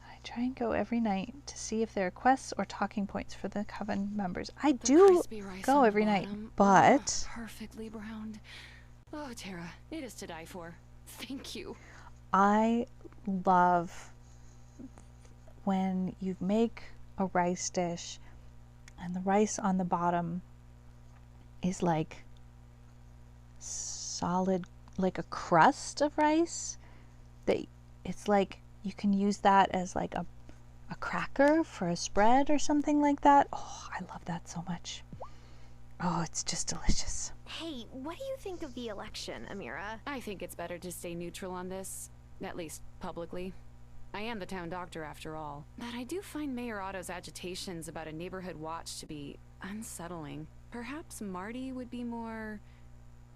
I try and go every night to see if there are quests or talking points for the Coven members. I do go every night, but... Perfectly browned. Oh, Tara, it is to die for. Thank you. I love when you make a rice dish and the rice on the bottom is like solid, like a crust of rice. That it's like you can use that as like a cracker for a spread or something like that. Oh, I love that so much. Oh, it's just delicious. Hey, what do you think of the election, Amira? I think it's better to stay neutral on this, at least publicly. I am the town doctor after all, but I do find Mayor Otto's agitations about a neighborhood watch to be unsettling. Perhaps Marty would be more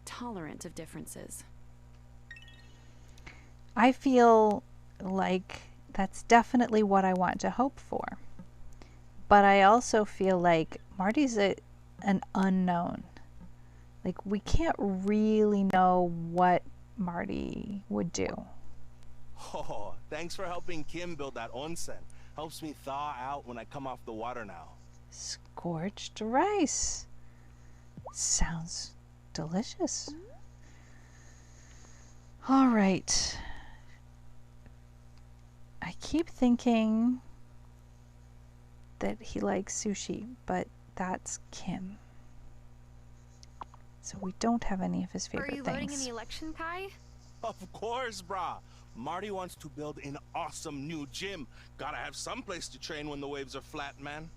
tolerant of differences. I feel like that's definitely what I want to hope for. But I also feel like Marty's an unknown. Like, we can't really know what Marty would do. Oh, thanks for helping Kim build that onsen. Helps me thaw out when I come off the water now. Scorched rice. Sounds delicious. All right. I keep thinking that he likes sushi, but that's Kim. So we don't have any of his favorite things. Are you voting in the election, Kai? Of course, brah. Marty wants to build an awesome new gym. Gotta have some place to train when the waves are flat, man.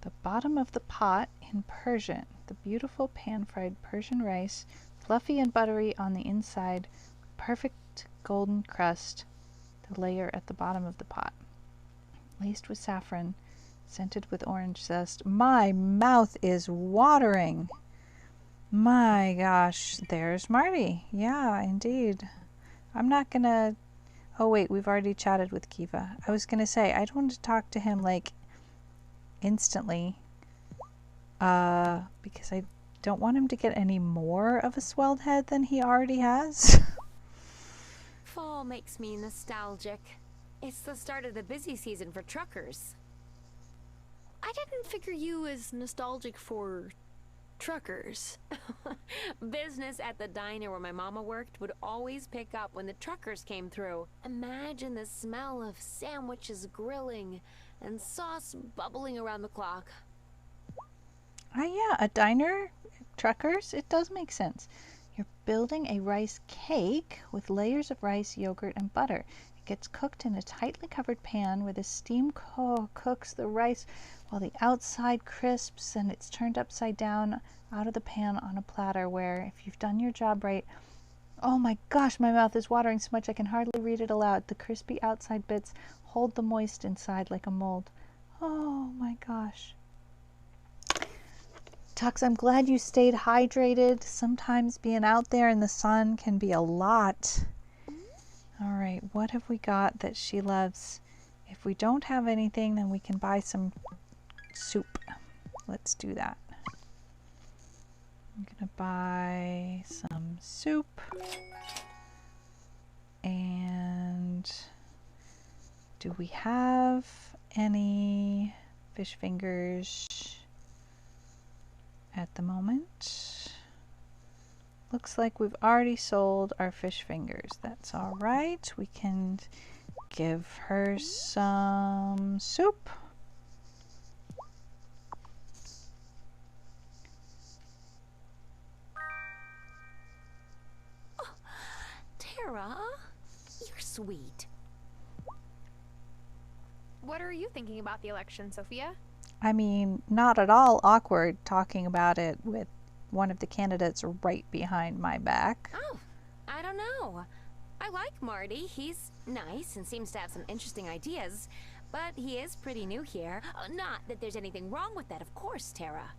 The bottom of the pot in Persian. The beautiful pan-fried Persian rice, fluffy and buttery on the inside, perfect golden crust, the layer at the bottom of the pot. Laced with saffron, scented with orange zest. My mouth is watering. My gosh, there's Marty. Yeah, indeed. I'm not gonna... Oh wait, we've already chatted with Kiva. I was gonna say, I don't want to talk to him like instantly. Because I don't want him to get any more of a swelled head than he already has. Fall makes me nostalgic. It's the start of the busy season for truckers. I didn't figure you as nostalgic for truckers. Business at the diner where my mama worked would always pick up when the truckers came through. Imagine the smell of sandwiches grilling and sauce bubbling around the clock. Yeah, a diner, truckers, it does make sense. You're building a rice cake with layers of rice, yogurt, and butter. It gets cooked in a tightly covered pan where the steam cooks the rice while the outside crisps, and it's turned upside down out of the pan on a platter where, if you've done your job right, oh my gosh, my mouth is watering so much I can hardly read it aloud. The crispy outside bits hold the moist inside like a mold. Oh my gosh. Tux, I'm glad you stayed hydrated. Sometimes being out there in the sun can be a lot. All right, what have we got that she loves? If we don't have anything, then we can buy some soup. Let's do that. I'm gonna buy some soup. And do we have any fish fingers at the moment? Looks like we've already sold our fish fingers. That's all right. We can give her some soup. Oh, Tara, you're sweet. What are you thinking about the election, Sophia? I mean, not at all awkward talking about it with one of the candidates right behind my back. Oh, I don't know. I like Marty. He's nice and seems to have some interesting ideas, but he is pretty new here. Not that there's anything wrong with that, of course, Tara.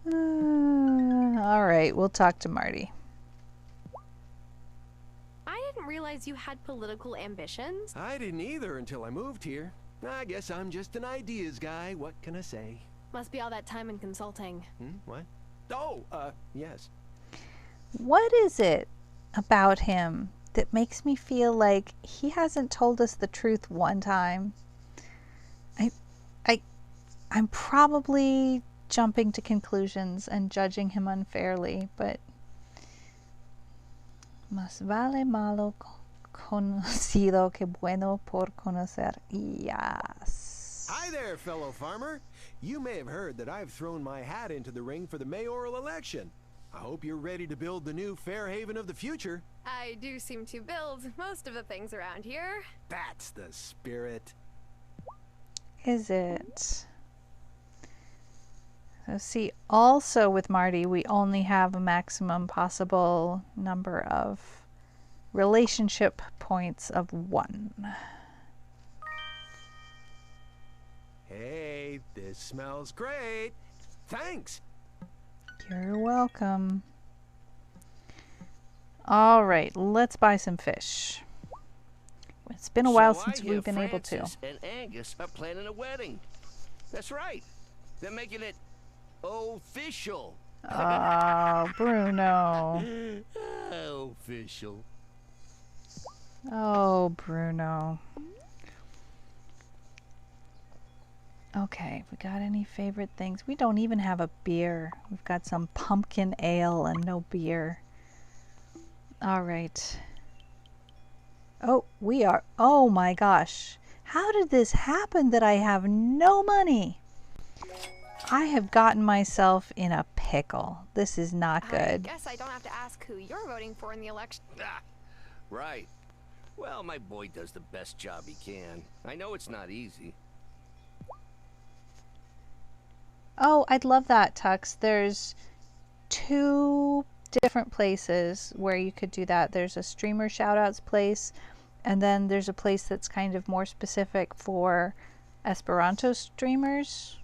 All right, we'll talk to Marty. I didn't realize you had political ambitions. I didn't either until I moved here. I guess I'm just an ideas guy. What can I say? Must be all that time in consulting. What? Oh, yes. What is it about him that makes me feel like he hasn't told us the truth one time? I'm probably jumping to conclusions and judging him unfairly, but más vale malo conocido que bueno por conocer. Yes. Hi there, fellow farmer. You may have heard that I've thrown my hat into the ring for the mayoral election. I hope you're ready to build the new Fairhaven of the future. I do seem to build most of the things around here. That's the spirit. Is it? So see, also with Marty, we only have a maximum possible number of relationship points of 1. Hey, this smells great. Thanks. You're welcome. All right, let's buy some fish. It's been a while since we've been able to. Francis and Angus are planning a wedding. That's right. They're making it official. Oh, Bruno. Official. Oh, Bruno. Okay, we got any favorite things? We don't even have a beer. We've got some pumpkin ale and no beer. All right. Oh, we are. Oh my gosh. How did this happen that I have no money? I have gotten myself in a pickle. This is not good. I guess I don't have to ask who you're voting for in the election. Ah, right. Well, my boy does the best job he can. I know it's not easy. Oh, I'd love that, Tux. There's 2 different places where you could do that. There's a streamer shoutouts place, and then there's a place that's kind of more specific for Esperanto streamers,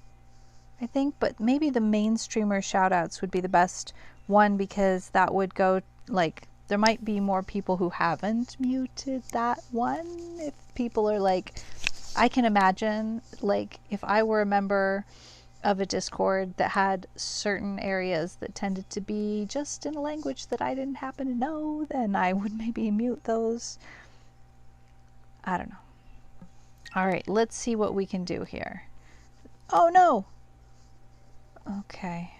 I think. But maybe the main streamer shoutouts would be the best one, because that would go, like, there might be more people who haven't muted that one. If people are like, I can imagine, like, if I were a member of a Discord that had certain areas that tended to be just in a language that I didn't happen to know, then I would maybe mute those. I don't know. All right, let's see what we can do here. Oh no! Okay.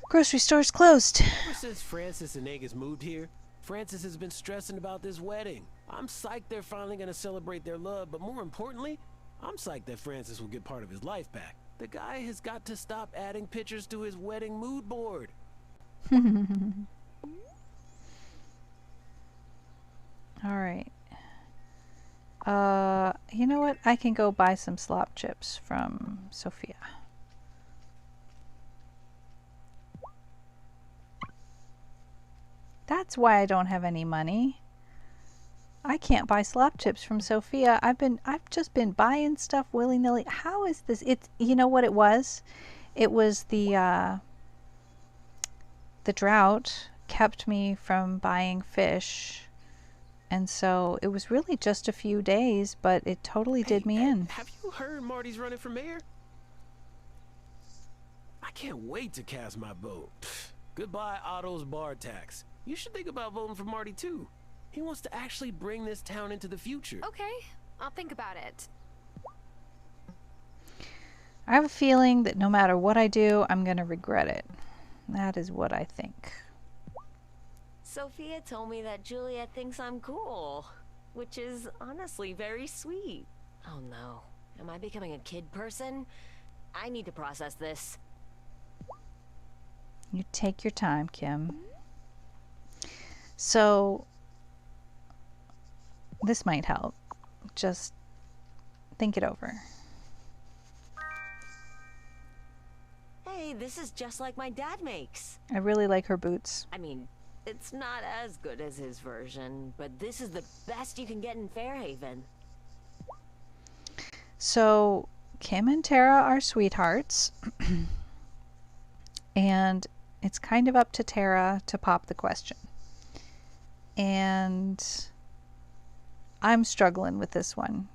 Grocery store's closed. Ever since Francis and Angus moved here, Francis has been stressing about this wedding. I'm psyched they're finally gonna celebrate their love, but more importantly, I'm psyched that Francis will get part of his life back. The guy has got to stop adding pictures to his wedding mood board. Alright. You know what? I can go buy some slop chips from Sophia. That's why I don't have any money. I can't buy slop chips from Sophia. I've just been buying stuff willy-nilly. How is this? It's, you know what it was? It was the drought kept me from buying fish. And so it was really just a few days, but it totally did me in. Have you heard Marty's running for mayor? I can't wait to cast my vote. Goodbye, Otto's bar tax. You should think about voting for Marty too. He wants to actually bring this town into the future. Okay, I'll think about it. I have a feeling that no matter what I do, I'm going to regret it. That is what I think. Sophia told me that Juliet thinks I'm cool, which is honestly very sweet. Oh no, am I becoming a kid person? I need to process this. You take your time, Kim. So, this might help. Just think it over. Hey, this is just like my dad makes. I really like her boots. I mean, it's not as good as his version, but this is the best you can get in Fairhaven. So, Kim and Tara are sweethearts. And it's kind of up to Tara to pop the question. And I'm struggling with this one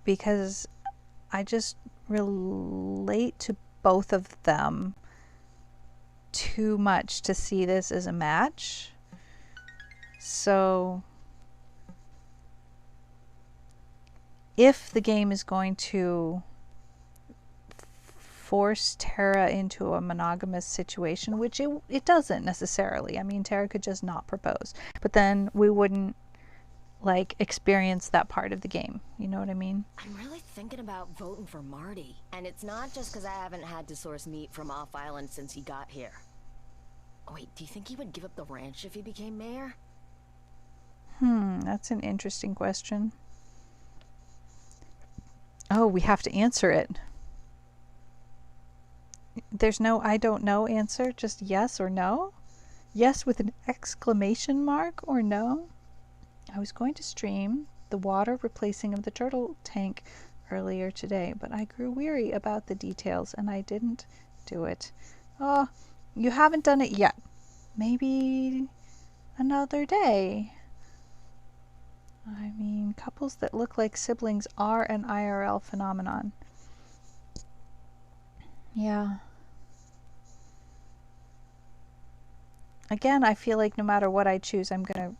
because I just relate to both of them too much to see this as a match. So if the game is going to force Tara into a monogamous situation, which it doesn't necessarily. I mean, Tara could just not propose, but then we wouldn't like experience that part of the game. You know what I mean? I'm really thinking about voting for Marty, and it's not just because I haven't had to source meat from off island since he got here. Oh, wait, do you think he would give up the ranch if he became mayor? That's an interesting question. Oh, we have to answer it. There's no I don't know answer, just yes or no. Yes with an exclamation mark or no. I was going to stream the water replacing of the turtle tank earlier today, but I grew weary about the details and I didn't do it. Oh, you haven't done it yet. Maybe another day. I mean, couples that look like siblings are an IRL phenomenon. Yeah. Again, I feel like no matter what I choose, I'm gonna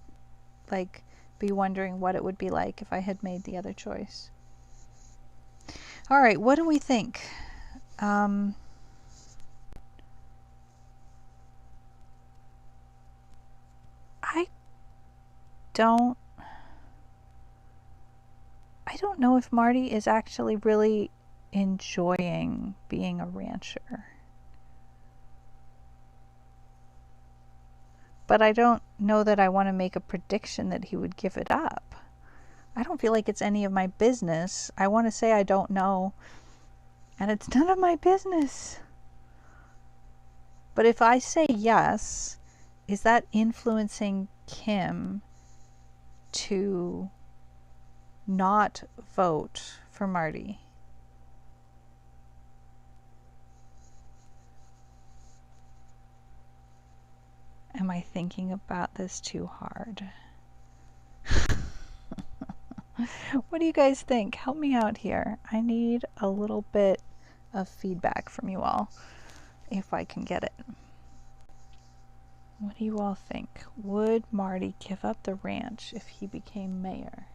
like be wondering what it would be like if I had made the other choice. All right, what do we think? I don't know if Marty is actually really enjoying being a rancher. But I don't know that I want to make a prediction that he would give it up. I don't feel like it's any of my business. I want to say I don't know, and it's none of my business. But if I say yes, is that influencing Kim to not vote for Marty? Am I thinking about this too hard? What do you guys think? Help me out here. I need a little bit of feedback from you all, if I can get it. What do you all think? Would Marty give up the ranch if he became mayor?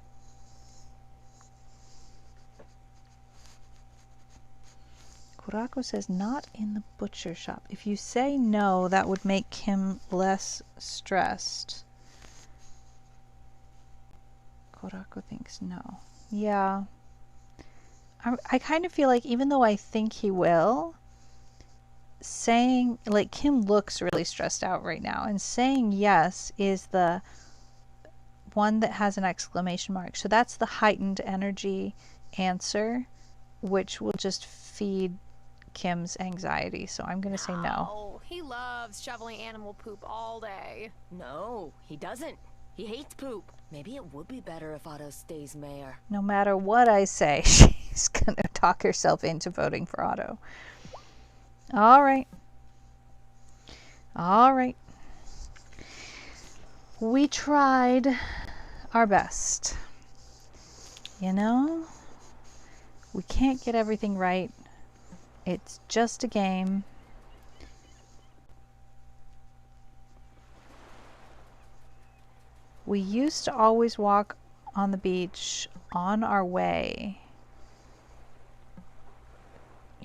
Kurako says not in the butcher shop. If you say no, that would make Kim less stressed. Kurako thinks no. Yeah. I kind of feel like even though I think he will, saying, like, Kim looks really stressed out right now, and saying yes is the one that has an exclamation mark. So that's the heightened energy answer, which will just feed Kim's anxiety. So I'm going to say no. Oh, he loves shoveling animal poop all day. No, he doesn't. He hates poop. Maybe it would be better if Otto stays mayor. No matter what I say, she's going to talk herself into voting for Otto. All right. All right. We tried our best. You know, we can't get everything right. It's just a game. We used to always walk on the beach on our way.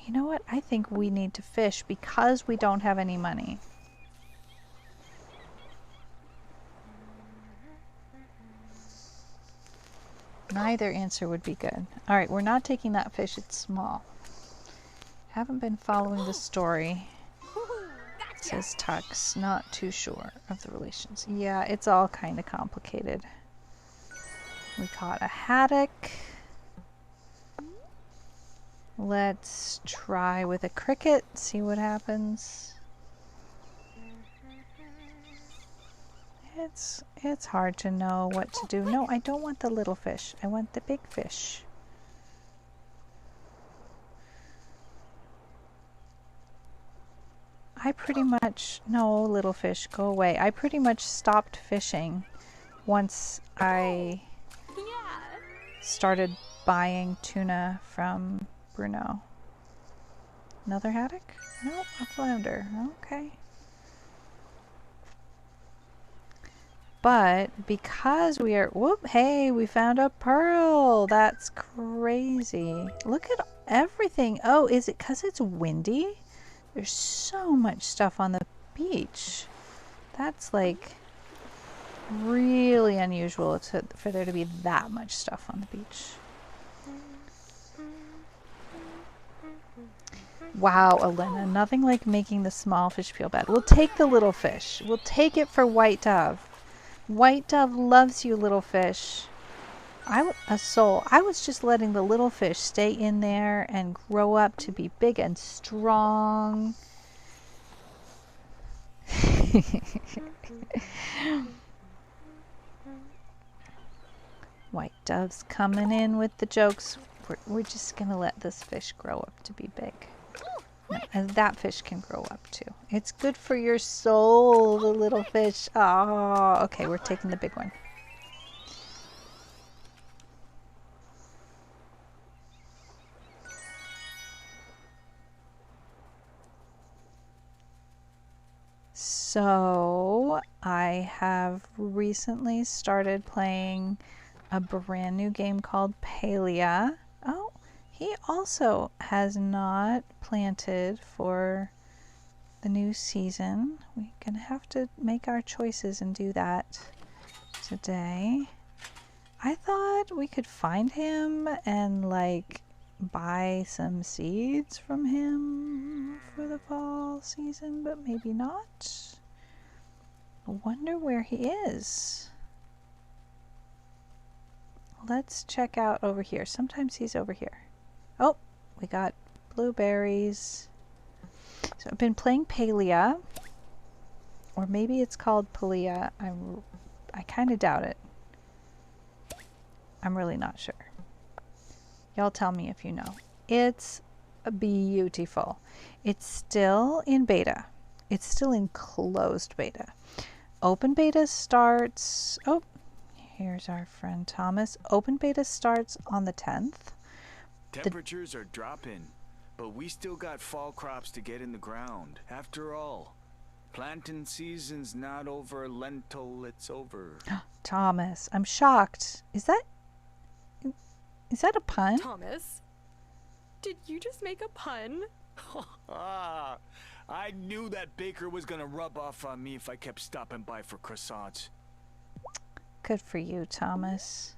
You know what? I think we need to fish because we don't have any money. Neither answer would be good. All right, we're not taking that fish. It's small. Haven't been following the story. Says Tux. Not too sure of the relations. Yeah, it's all kind of complicated. We caught a haddock. Let's try with a cricket, see what happens. It's hard to know what to do. No, I don't want the little fish. I want the big fish. I pretty much, no, little fish, go away. I pretty much stopped fishing once I started buying tuna from Bruno. Another haddock? Nope, a flounder. Okay. But because we are, whoop, hey, we found a pearl. That's crazy. Look at everything. Oh, is it because it's windy? There's so much stuff on the beach. That's like really unusual for there to be that much stuff on the beach. Wow, Elena, nothing like making the small fish feel bad. We'll take the little fish. We'll take it for White Dove. White Dove loves you, little fish. A soul. I was just letting the little fish stay in there and grow up to be big and strong. White Dove's coming in with the jokes. We're just going to let this fish grow up to be big. No, and that fish can grow up too. It's good for your soul, the little fish. Oh, okay, we're taking the big one. So, I have recently started playing a brand new game called Palia. Oh, he also has not planted for the new season. We're gonna have to make our choices and do that today. I thought we could find him and like buy some seeds from him for the fall season, but maybe not. I wonder where he is. Let's check out over here. Sometimes he's over here. Oh, we got blueberries. So I've been playing Palia, or maybe it's called Palia. I kind of doubt it. I'm really not sure. Y'all tell me if you know. It's beautiful. It's still in beta. It's still in closed beta. Open beta starts... Oh, here's our friend Thomas. Open beta starts on the 10th. Temperatures are dropping, but we still got fall crops to get in the ground. After all, Planting season's not over, lentil, it's over. Thomas, I'm shocked. Is that a pun? Thomas, did you just make a pun? I knew that baker was gonna rub off on me if I kept stopping by for croissants. Good for you, Thomas.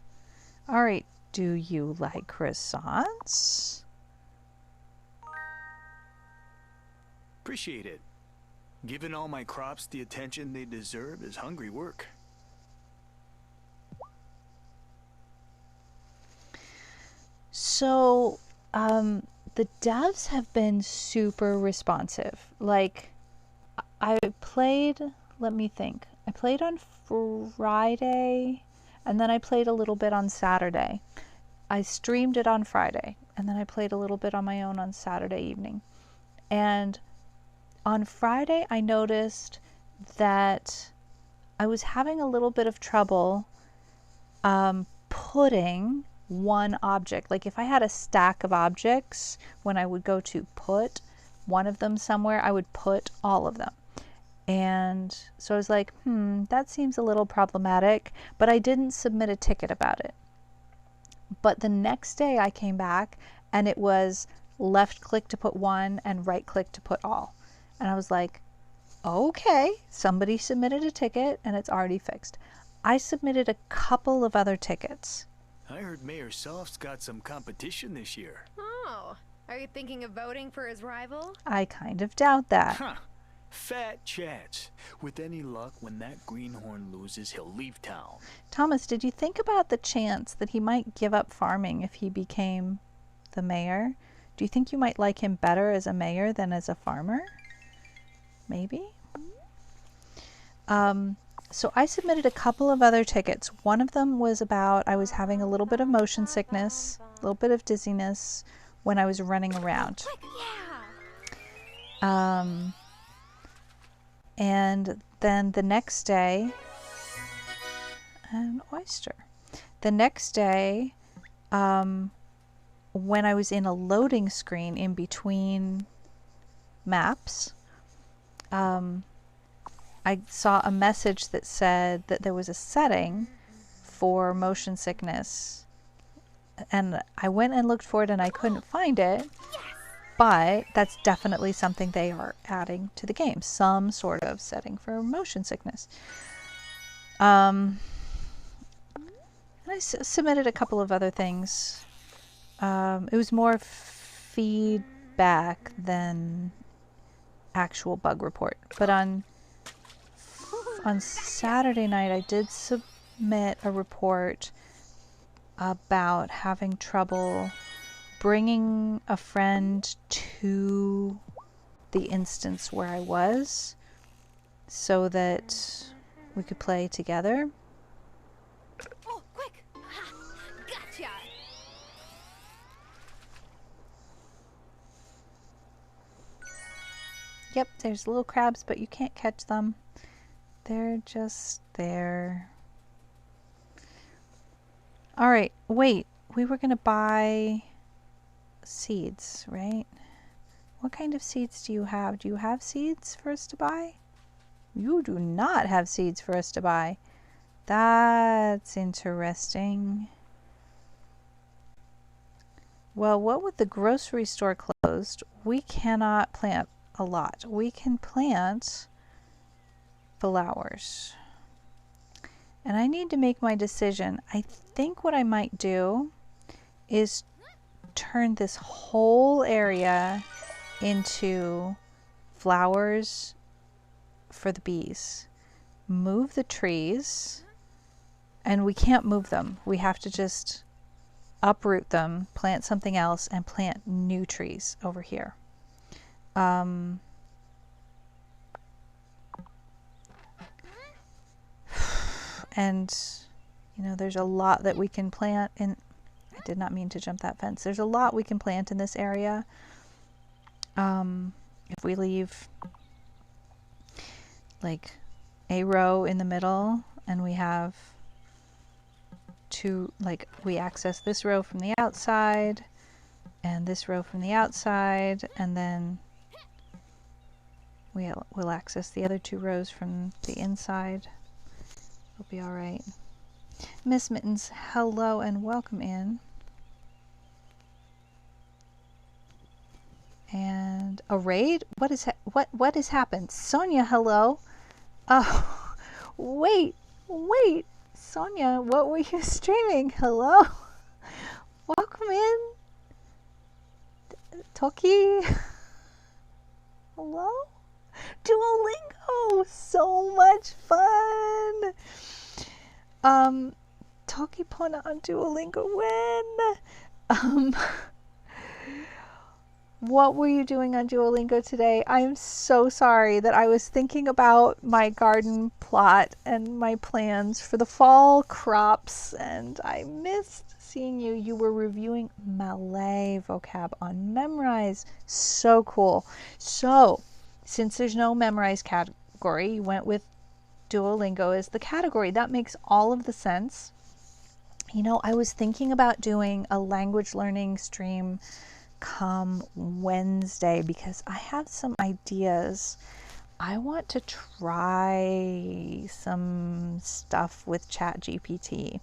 All right, do you like croissants? Appreciate it. Giving all my crops the attention they deserve is hungry work. So, the devs have been super responsive. Like, I played, let me think. I played on Friday, and then I played a little bit on Saturday. I streamed it on Friday, and then I played a little bit on my own on Saturday evening. And on Friday, I noticed that I was having a little bit of trouble putting one object. Like if I had a stack of objects, when I would go to put one of them somewhere, I would put all of them. And so I was like, that seems a little problematic, but I didn't submit a ticket about it. But the next day I came back and it was left click to put one and right click to put all. And I was like, okay, somebody submitted a ticket and it's already fixed. I submitted a couple of other tickets. I heard Mayor Soft's got some competition this year. Oh, are you thinking of voting for his rival? I kind of doubt that. Huh. Fat chance. With any luck, when that greenhorn loses, he'll leave town. Thomas, did you think about the chance that he might give up farming if he became the mayor? Do you think you might like him better as a mayor than as a farmer? Maybe? So I submitted a couple of other tickets. One of them was about I was having a little bit of motion sickness, a little bit of dizziness when I was running around. And then the next day, an oyster. The next day, when I was in a loading screen in between maps, I saw a message that said that there was a setting for motion sickness. And I went and looked for it and I couldn't find it. But that's definitely something they are adding to the game. Some sort of setting for motion sickness. And I submitted a couple of other things. It was more feedback than actual bug report. But on Saturday night, I did submit a report about having trouble bringing a friend to the instance where I was so that we could play together. Oh, quick! Ha! Gotcha! Yep, there's little crabs, but you can't catch them. They're just there. Alright, wait. We were going to buy seeds, right? What kind of seeds do you have? Do you have seeds for us to buy? You do not have seeds for us to buy. That's interesting. Well, what with the grocery store closed, we cannot plant a lot. We can plant flowers. And I need to make my decision. I think what I might do is turn this whole area into flowers for the bees. Move the trees, and we can't move them. We have to just uproot them, plant something else, and plant new trees over here. And, you know, there's a lot that we can plant in. I did not mean to jump that fence. There's a lot we can plant in this area. If we leave like a row in the middle and we have two, like we access this row from the outside and this row from the outside, and then We'll access the other 2 rows from the inside. It'll be all right. Miss Mittens, hello and welcome in. And a raid? What has happened? Sonia, hello. Oh, wait. Sonia, what were you streaming? Hello. Welcome in. Toki. Hello. Duolingo. So much fun. Toki Pona on Duolingo when? What were you doing on Duolingo today? I am so sorry that I was thinking about my garden plot and my plans for the fall crops, and I missed seeing you. You were reviewing Malay vocab on Memrise. So cool. So, since there's no Memrise category, you went with Duolingo as the category. That makes all of the sense. You know, I was thinking about doing a language learning stream come Wednesday because I have some ideas. I want to try some stuff with ChatGPT.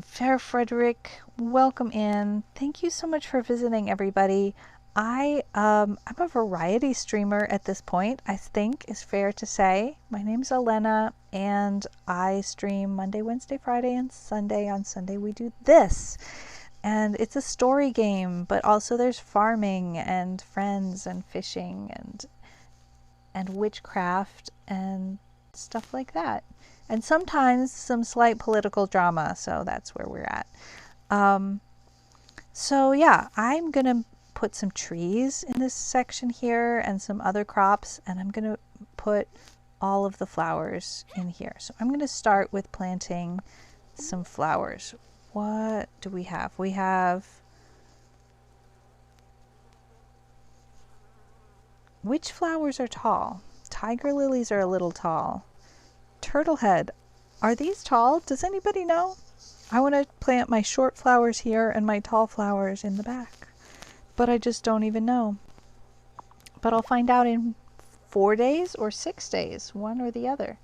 Fair Frederick, welcome in. Thank you so much for visiting, everybody. I'm a variety streamer at this point, I think is fair to say. My name's Elena, and I stream Monday, Wednesday, Friday, and Sunday. On Sunday we do this. And it's a story game, but also there's farming and friends and fishing and witchcraft and stuff like that. And sometimes some slight political drama, so that's where we're at. So yeah, I'm going to put some trees in this section here and some other crops, and I'm going to put all of the flowers in here. So I'm going to start with planting some flowers. What do we have? We have... Which flowers are tall? Tiger lilies are a little tall. Turtlehead. Are these tall? Does anybody know? I want to plant my short flowers here and my tall flowers in the back. But I just don't even know. But I'll find out in 4 days or 6 days. One or the other.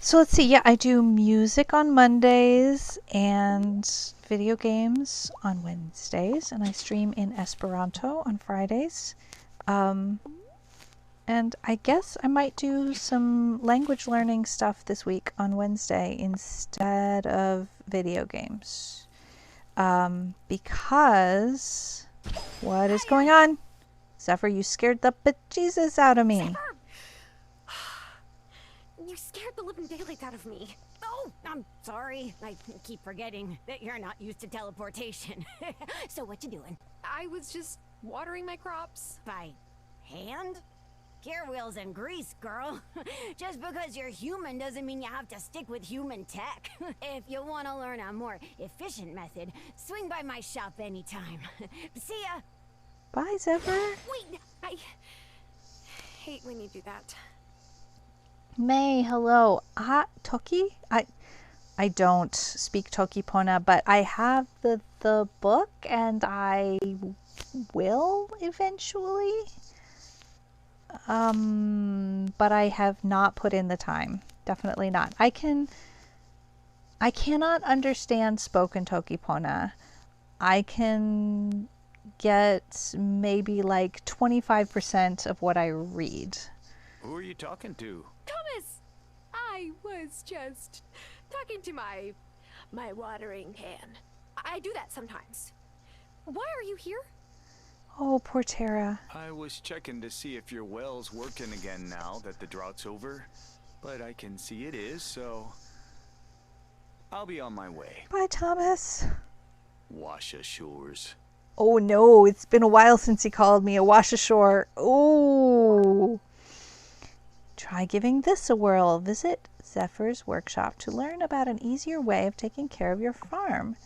So let's see. Yeah, I do music on Mondays and video games on Wednesdays. And I stream in Esperanto on Fridays. And I guess I might do some language learning stuff this week on Wednesday instead of video games. Because... What is going on? Zephyr, you scared the bejesus out of me. Zephyr! You scared the living daylights out of me. Oh, I'm sorry. I keep forgetting that you're not used to teleportation. So what you doing? I was just watering my crops. By hand? Gear wheels and grease, girl. Just because you're human doesn't mean you have to stick with human tech. If you want to learn a more efficient method, swing by my shop anytime. See ya! Bye, Zephyr. Wait, I hate when you do that. May, hello. Toki? I don't speak Toki Pona, but I have the book and I will eventually. But I have not put in the time. Definitely not. I cannot understand spoken Toki Pona. I can get maybe like 25% of what I read. Who are you talking to? Thomas! I was just talking to my watering can. I do that sometimes. Why are you here? Oh, poor Tara. I was checking to see if your well's working again now that the drought's over. But I can see it is, so... I'll be on my way. Bye, Thomas. Wash ashores. Oh no, it's been a while since he called me a wash ashore. Oh. Try giving this a whirl. Visit Zephyr's workshop to learn about an easier way of taking care of your farm.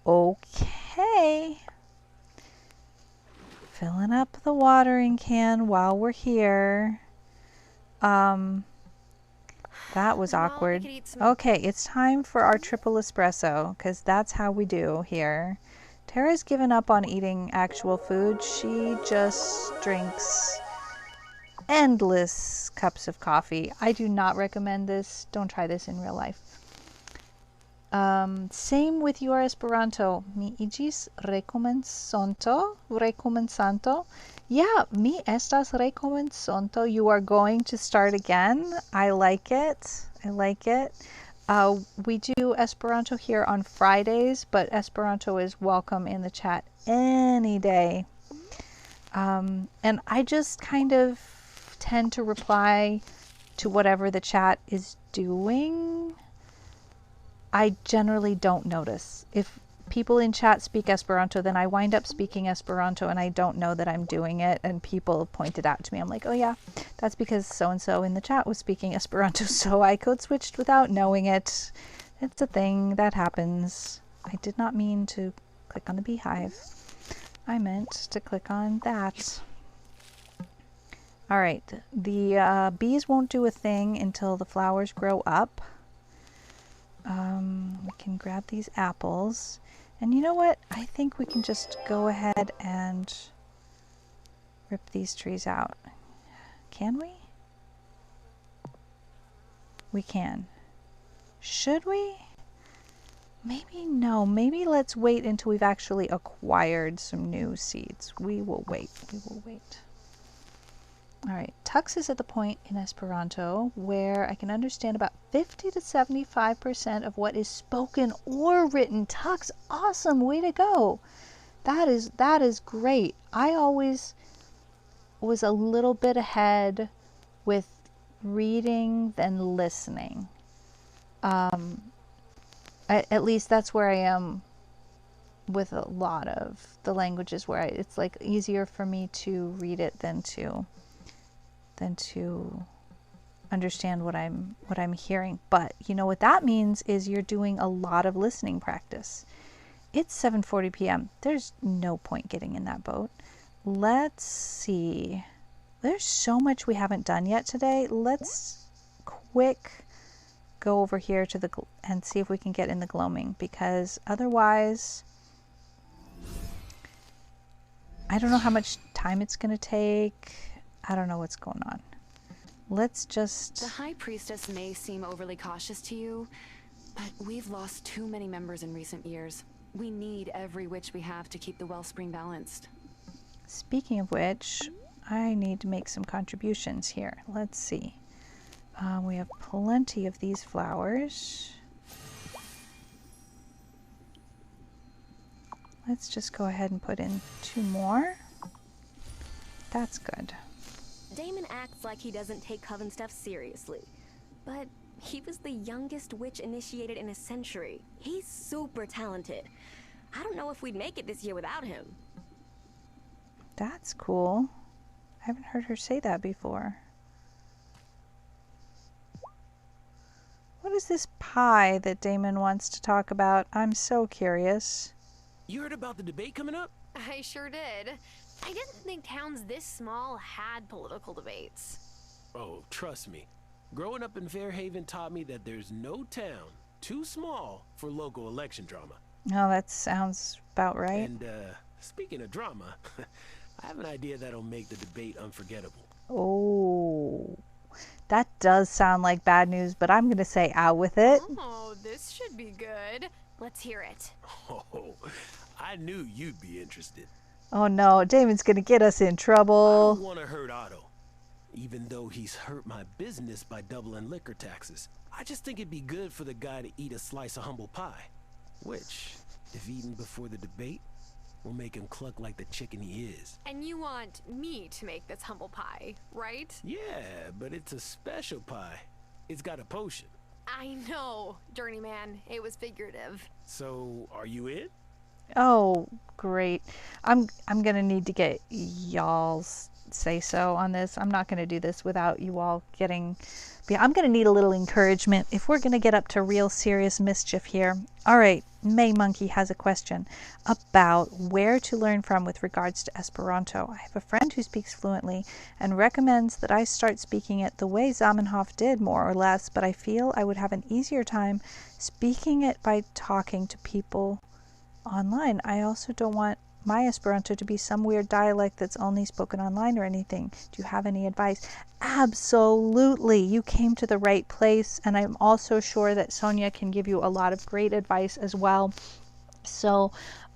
Okay. Filling up the watering can while we're here. That was awkward. Okay, it's time for our triple espresso, because that's how we do here. Tara's given up on eating actual food. She just drinks endless cups of coffee. I do not recommend this. Don't try this in real life. Same with your Esperanto. Mi iĝis rekomencanto. Yeah, mi estas rekomencanto. You are going to start again. I like it. I like it. We do Esperanto here on Fridays, but Esperanto is welcome in the chat any day. And I just kind of tend to reply to whatever the chat is doing. I generally don't notice. If people in chat speak Esperanto, then I wind up speaking Esperanto and I don't know that I'm doing it, and people point it out to me. I'm like, oh yeah, that's because so-and-so in the chat was speaking Esperanto, so I code switched without knowing it. It's a thing that happens. I did not mean to click on the beehive. I meant to click on that. All right, the bees won't do a thing until the flowers grow up. We can grab these apples. And you know what? I think we can just go ahead and rip these trees out. Can we? We can. Should we? Maybe no. Maybe let's wait until we've actually acquired some new seeds. We will wait. We will wait. All right, Tux is at the point in Esperanto where I can understand about 50 to 75% of what is spoken or written. Tux, awesome, way to go. That is great. I always was a little bit ahead with reading than listening. At least that's where I am with a lot of the languages where it's like easier for me to read it than to understand what I'm hearing. But you know what that means is you're doing a lot of listening practice. It's 7:40 p.m. There's no point getting in that boat. Let's see. There's so much we haven't done yet today. Let's quick go over here to the and see if we can get in the gloaming, because otherwise I don't know how much time it's going to take. I don't know what's going on. Let's just... The High Priestess may seem overly cautious to you, but we've lost too many members in recent years. We need every witch we have to keep the wellspring balanced. Speaking of which, I need to make some contributions here. Let's see. We have plenty of these flowers. Let's just go ahead and put in 2 more. That's good. Damon acts like he doesn't take coven stuff seriously, but he was the youngest witch initiated in a century. He's super talented. I don't know if we'd make it this year without him. That's cool. I haven't heard her say that before. What is this pie that Damon wants to talk about? I'm so curious. You heard about the debate coming up? I sure did. I didn't think towns this small had political debates. Oh, trust me. Growing up in Fairhaven taught me that there's no town too small for local election drama. Oh, that sounds about right. And, speaking of drama, I have an idea that'll make the debate unforgettable. Oh, that does sound like bad news, but I'm going to say out with it. Oh, this should be good. Let's hear it. Oh, I knew you'd be interested. Oh no, Damon's going to get us in trouble. I don't want to hurt Otto, even though he's hurt my business by doubling liquor taxes. I just think it'd be good for the guy to eat a slice of humble pie, which, if eaten before the debate, will make him cluck like the chicken he is. And you want me to make this humble pie, right? Yeah, but it's a special pie. It's got a potion. I know, Journeyman. It was figurative. So, are you in? Oh, great. I'm going to need to get y'all's say-so on this. I'm not going to do this without you all getting... I'm going to need a little encouragement if we're going to get up to real serious mischief here. All right, May Monkey has a question about where to learn from with regards to Esperanto. I have a friend who speaks fluently and recommends that I start speaking it the way Zamenhof did, more or less, but I feel I would have an easier time speaking it by talking to people online. I also don't want my Esperanto to be some weird dialect that's only spoken online or anything. Do you have any advice? Absolutely. You came to the right place, and I'm also sure that Sonia can give you a lot of great advice as well. So,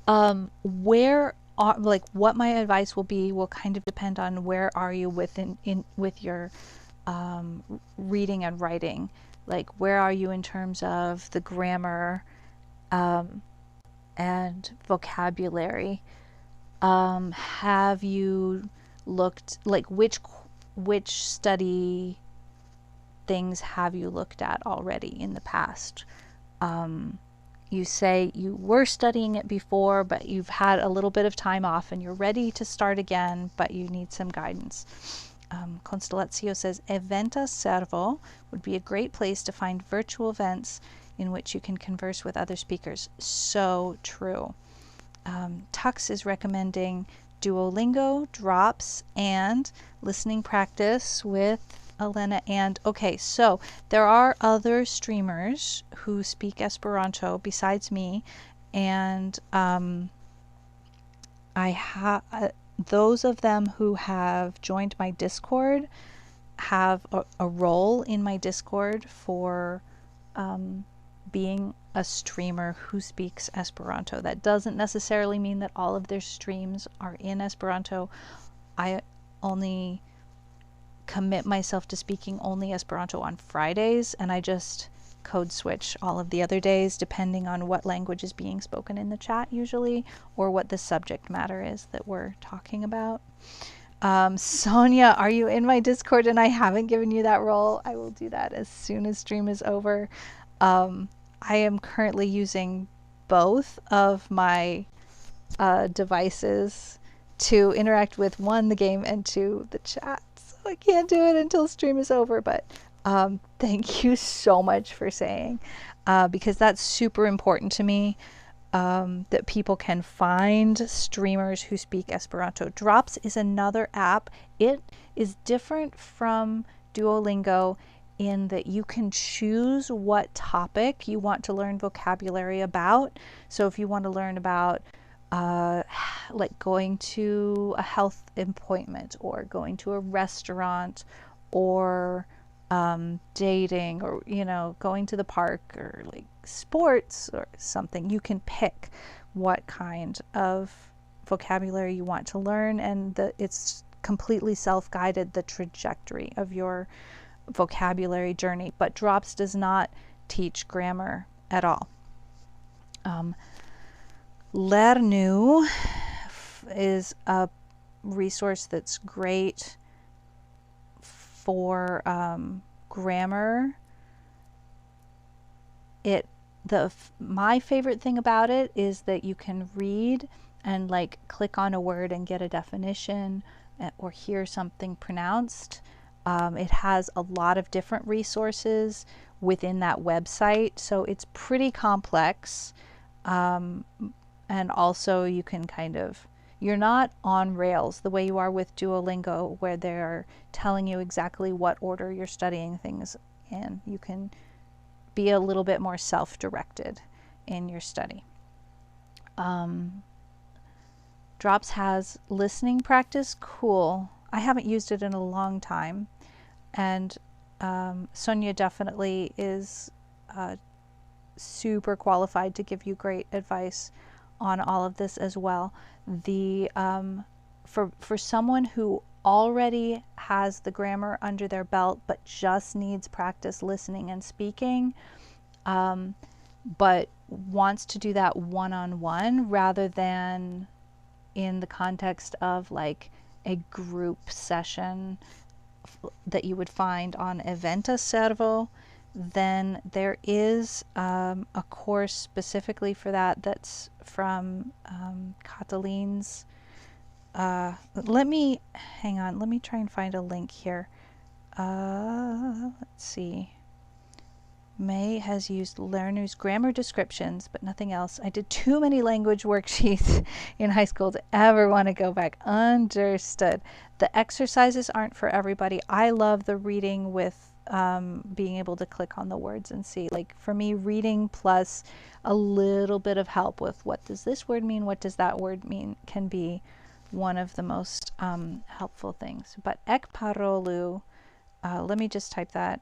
what my advice will be will kind of depend on where are you with your reading and writing. Like, where are you in terms of the grammar and vocabulary? Have you looked, like, which study things have you looked at already in the past? You say you were studying it before, but you've had a little bit of time off and you're ready to start again, but you need some guidance. Constellatio says, Eventa Servo would be a great place to find virtual events in which you can converse with other speakers. So true. Tux is recommending Duolingo, Drops, and listening practice with Elena. And okay, so there are other streamers who speak Esperanto besides me, and I have those of them who have joined my Discord have a role in my Discord for being a streamer who speaks Esperanto. That doesn't necessarily mean that all of their streams are in Esperanto. I only commit myself to speaking only Esperanto on Fridays, and I just code switch all of the other days depending on what language is being spoken in the chat usually, or what the subject matter is that we're talking about. Sonia, are you in my Discord and I haven't given you that role? I will do that as soon as stream is over. I am currently using both of my devices to interact with, one, the game, and two, the chat. So I can't do it until stream is over, but thank you so much for saying, because that's super important to me, that people can find streamers who speak Esperanto. Drops is another app. It is different from Duolingo in that you can choose what topic you want to learn vocabulary about. So if you want to learn about like going to a health appointment, or going to a restaurant, or dating, or going to the park, or like sports or something, you can pick what kind of vocabulary you want to learn, and it's completely self-guided, the trajectory of your vocabulary journey. But Drops does not teach grammar at all. Lernu is a resource that's great for grammar. My favorite thing about it is that you can read and like click on a word and get a definition, or hear something pronounced. It has a lot of different resources within that website, so it's pretty complex. And also you can you're not on rails the way you are with Duolingo, where they're telling you exactly what order you're studying things in. You can be a little bit more self-directed in your study. Drops has listening practice. Cool. I haven't used it in a long time, and Sonia definitely is super qualified to give you great advice on all of this as well. For someone who already has the grammar under their belt but just needs practice listening and speaking, but wants to do that one-on-one rather than in the context of like a group session that you would find on Eventa Servo, then there is a course specifically for that that's from Kataline's. Let me try and find a link here. Let's see. May has used Lernu's grammar descriptions, but nothing else. I did too many language worksheets in high school to ever want to go back. Understood. The exercises aren't for everybody. I love the reading with being able to click on the words and see. Like for me, reading plus a little bit of help with what does this word mean, what does that word mean, can be one of the most helpful things. But ekparolu, let me just type that,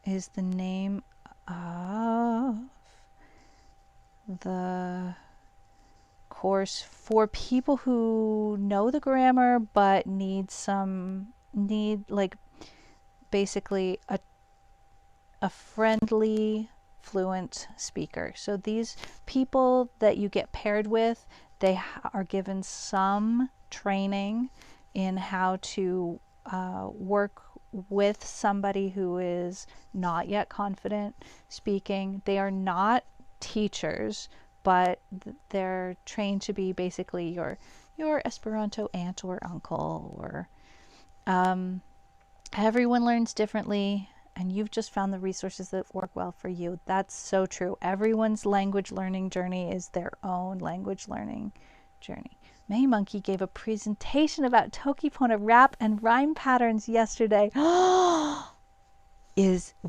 is the name of the course for people who know the grammar but need like basically a friendly, fluent speaker. So these people that you get paired with, they are given some training in how to work with somebody who is not yet confident speaking. They are not teachers, but they're trained to be basically your Esperanto aunt or uncle, or everyone learns differently, and you've just found the resources that work well for you. That's so true. Everyone's language learning journey is their own language learning journey. May Monkey gave a presentation about Tokipona rap and rhyme patterns yesterday.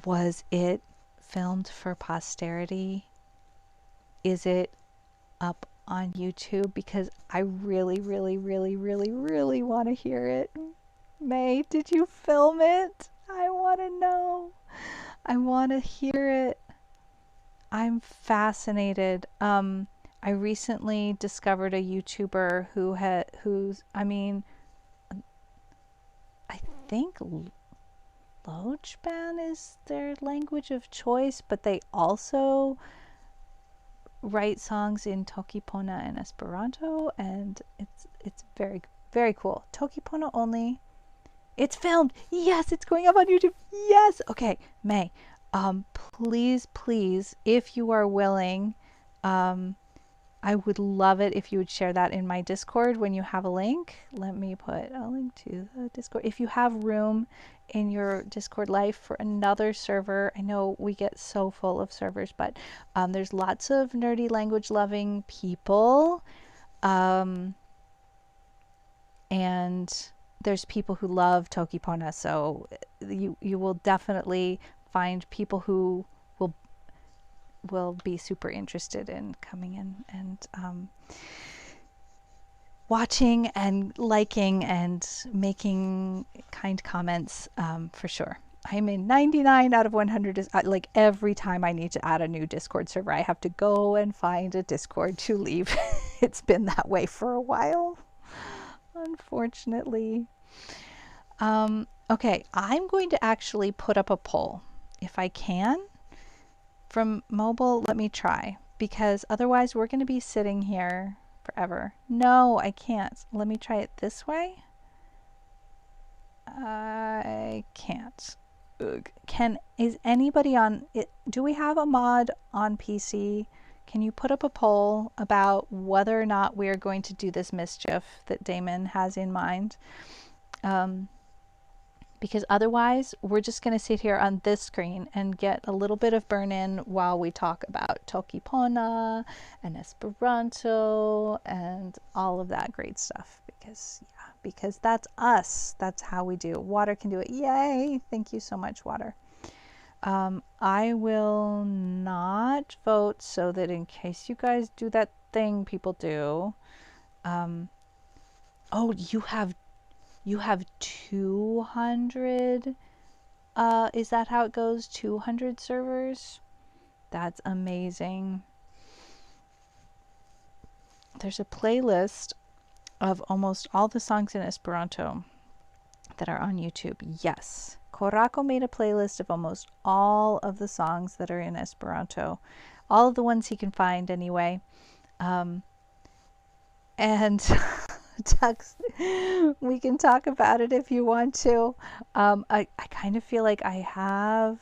Was it filmed for posterity? Is it up on YouTube? Because I really, really, really, really, really want to hear it. May, did you film it? I want to know. I want to hear it. I'm fascinated. I recently discovered a YouTuber I think Lojban is their language of choice, but they also write songs in Tokipona and Esperanto, and it's very, very cool. Tokipona only. It's filmed. Yes, it's going up on YouTube. Yes. Okay, May. Please, if you are willing, I would love it if you would share that in my Discord when you have a link. Let me put a link to the Discord. If you have room in your Discord life for another server, I know we get so full of servers, but there's lots of nerdy language loving people. And there's people who love Tokipona, so you will definitely find people who will be super interested in coming in and watching and liking and making kind comments, for sure. I'm in 99 out of 100. Like every time I need to add a new Discord server, I have to go and find a Discord to leave. It's been that way for a while, unfortunately. Okay, I'm going to actually put up a poll if I can. From mobile, let me try, because otherwise we're going to be sitting here forever. No, I can't. Let me try it this way. I can't. Ugh. Is anybody on it? Do we have a mod on PC? Can you put up a poll about whether or not we are going to do this mischief that Damon has in mind? Because otherwise, we're just going to sit here on this screen and get a little bit of burn-in while we talk about Tokipona and Esperanto and all of that great stuff. Because that's us. That's how we do. Water can do it. Yay! Thank you so much, Water. I will not vote so that in case you guys do that thing people do. Oh, you have 200, is that how it goes? 200 servers? That's amazing. There's a playlist of almost all the songs in Esperanto that are on YouTube. Yes. Korako made a playlist of almost all of the songs that are in Esperanto. All of the ones he can find anyway. And Tux, we can talk about it if you want to. I kind of feel like I have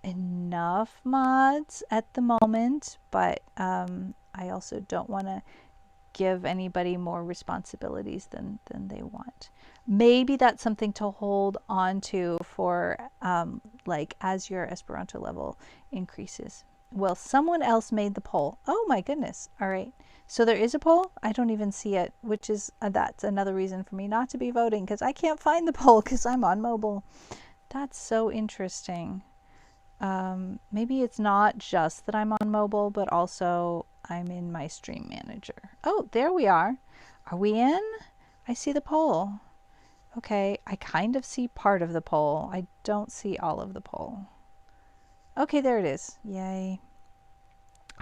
enough mods at the moment, but I also don't want to give anybody more responsibilities than they want. Maybe that's something to hold on to for like as your Esperanto level increases. Well, someone else made the poll. Oh my goodness. All right. So there is a poll? I don't even see it, which is that's another reason for me not to be voting, because I can't find the poll because I'm on mobile. That's so interesting. Maybe it's not just that I'm on mobile, but also I'm in my stream manager. Oh, there we are. Are we in? I see the poll. Okay, I kind of see part of the poll. I don't see all of the poll. Okay, there it is. Yay.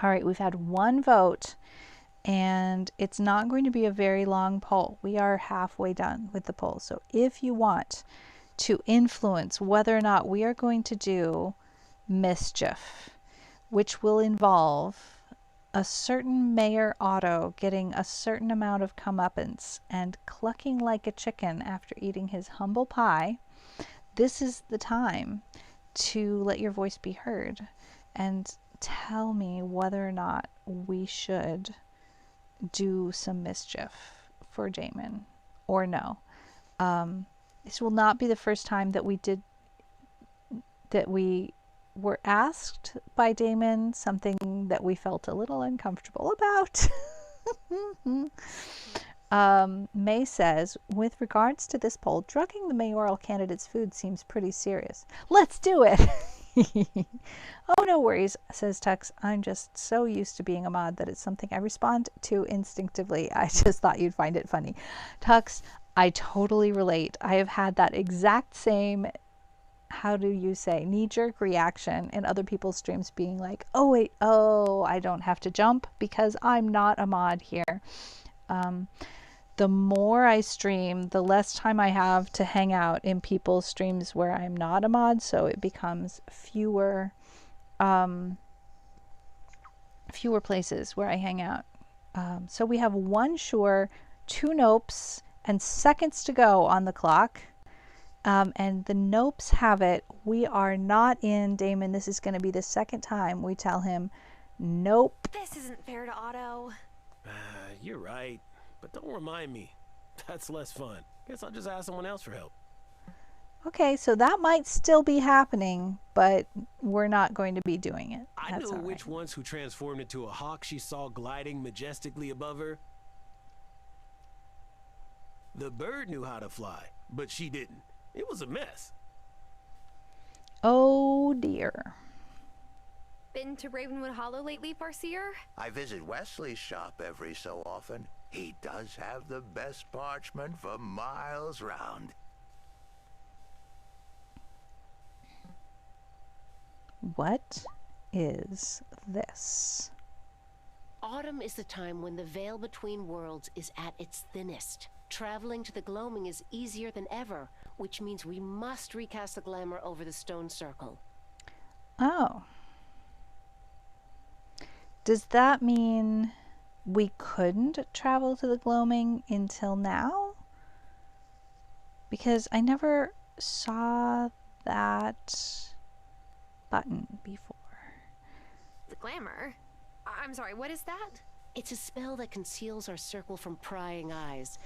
All right, we've had one vote, and it's not going to be a very long poll. We are halfway done with the poll. So if you want to influence whether or not we are going to do mischief, which will involve a certain Mayor Otto getting a certain amount of comeuppance and clucking like a chicken after eating his humble pie, this is the time to let your voice be heard and tell me whether or not we should do some mischief for Damon or no. This will not be the first time that we were asked by Damon something that we felt a little uncomfortable about. May says, with regards to this poll, drugging the mayoral candidate's food seems pretty serious. Let's do it! Oh, no worries, says Tux. I'm just so used to being a mod that it's something I respond to instinctively. I just thought you'd find it funny. Tux, I totally relate. I have had that exact same, how do you say, knee-jerk reaction in other people's streams being like, oh wait, oh, I don't have to jump because I'm not a mod here. The more I stream, the less time I have to hang out in people's streams where I'm not a mod, so it becomes fewer places where I hang out. So we have one sure, 2 nopes, and seconds to go on the clock. And the nopes have it. We are not in, Damon. This is going to be the second time we tell him, nope. This isn't fair to Otto. You're right, but don't remind me. That's less fun. Guess I'll just ask someone else for help. Okay, so that might still be happening, but we're not going to be doing it. I knew which ones who transformed into a hawk she saw gliding majestically above her. The bird knew how to fly, but she didn't. It was a mess. Oh dear. Been to Ravenwood Hollow lately, Farseer? I visit Wesley's shop every so often. He does have the best parchment for miles round. What is this? Autumn is the time when the veil between worlds is at its thinnest. Traveling to the gloaming is easier than ever, which means we must recast the glamour over the stone circle. Oh. Does that mean we couldn't travel to the gloaming until now? Because I never saw that button before. The glamour? I'm sorry, what is that? It's a spell that conceals our circle from prying eyes.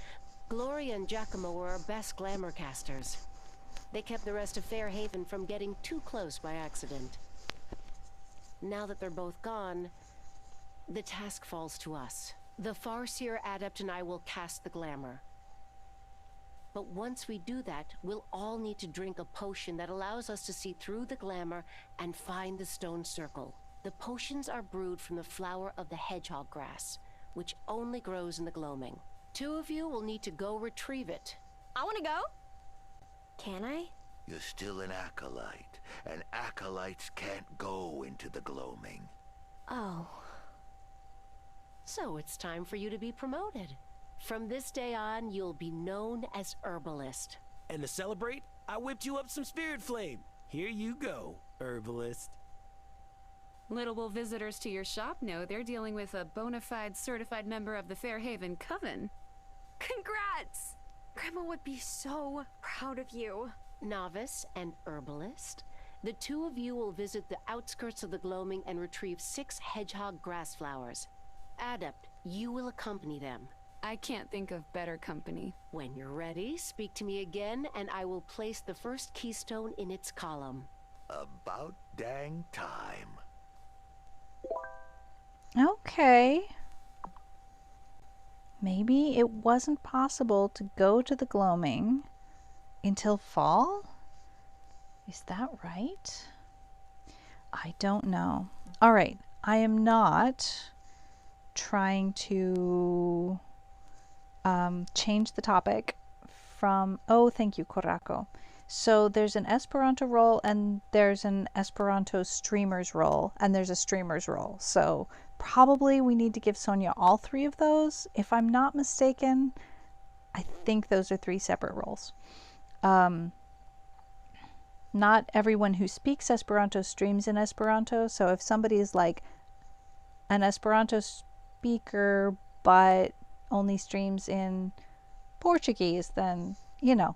Gloria and Giacomo were our best glamour casters. They kept the rest of Fairhaven from getting too close by accident. Now that they're both gone, the task falls to us. The Farseer Adept and I will cast the glamour. But once we do that, we'll all need to drink a potion that allows us to see through the glamour and find the stone circle. The potions are brewed from the flower of the hedgehog grass, which only grows in the gloaming. 2 of you will need to go retrieve it. I want to go. Can I? You're still an acolyte, and acolytes can't go into the gloaming. Oh. So it's time for you to be promoted. From this day on, you'll be known as Herbalist. And to celebrate, I whipped you up some spirit flame. Here you go, Herbalist. Little will visitors to your shop know they're dealing with a bona fide certified member of the Fairhaven Coven. Congrats! Grandma would be so proud of you. Novice and Herbalist, the 2 of you will visit the outskirts of the gloaming and retrieve 6 hedgehog grass flowers. Adept, you will accompany them. I can't think of better company. When you're ready, speak to me again, and I will place the first keystone in its column. About dang time. Okay. Maybe it wasn't possible to go to the gloaming until fall? Is that right? I don't know. All right. I am not trying to change the topic from... Oh, thank you, Korako. So there's an Esperanto role, and there's an Esperanto streamers role, and there's a streamers role. So probably we need to give Sonia all three of those. If I'm not mistaken, I think those are three separate roles. Not everyone who speaks Esperanto streams in Esperanto. So if somebody is like an Esperanto speaker but only streams in Portuguese, then, you know,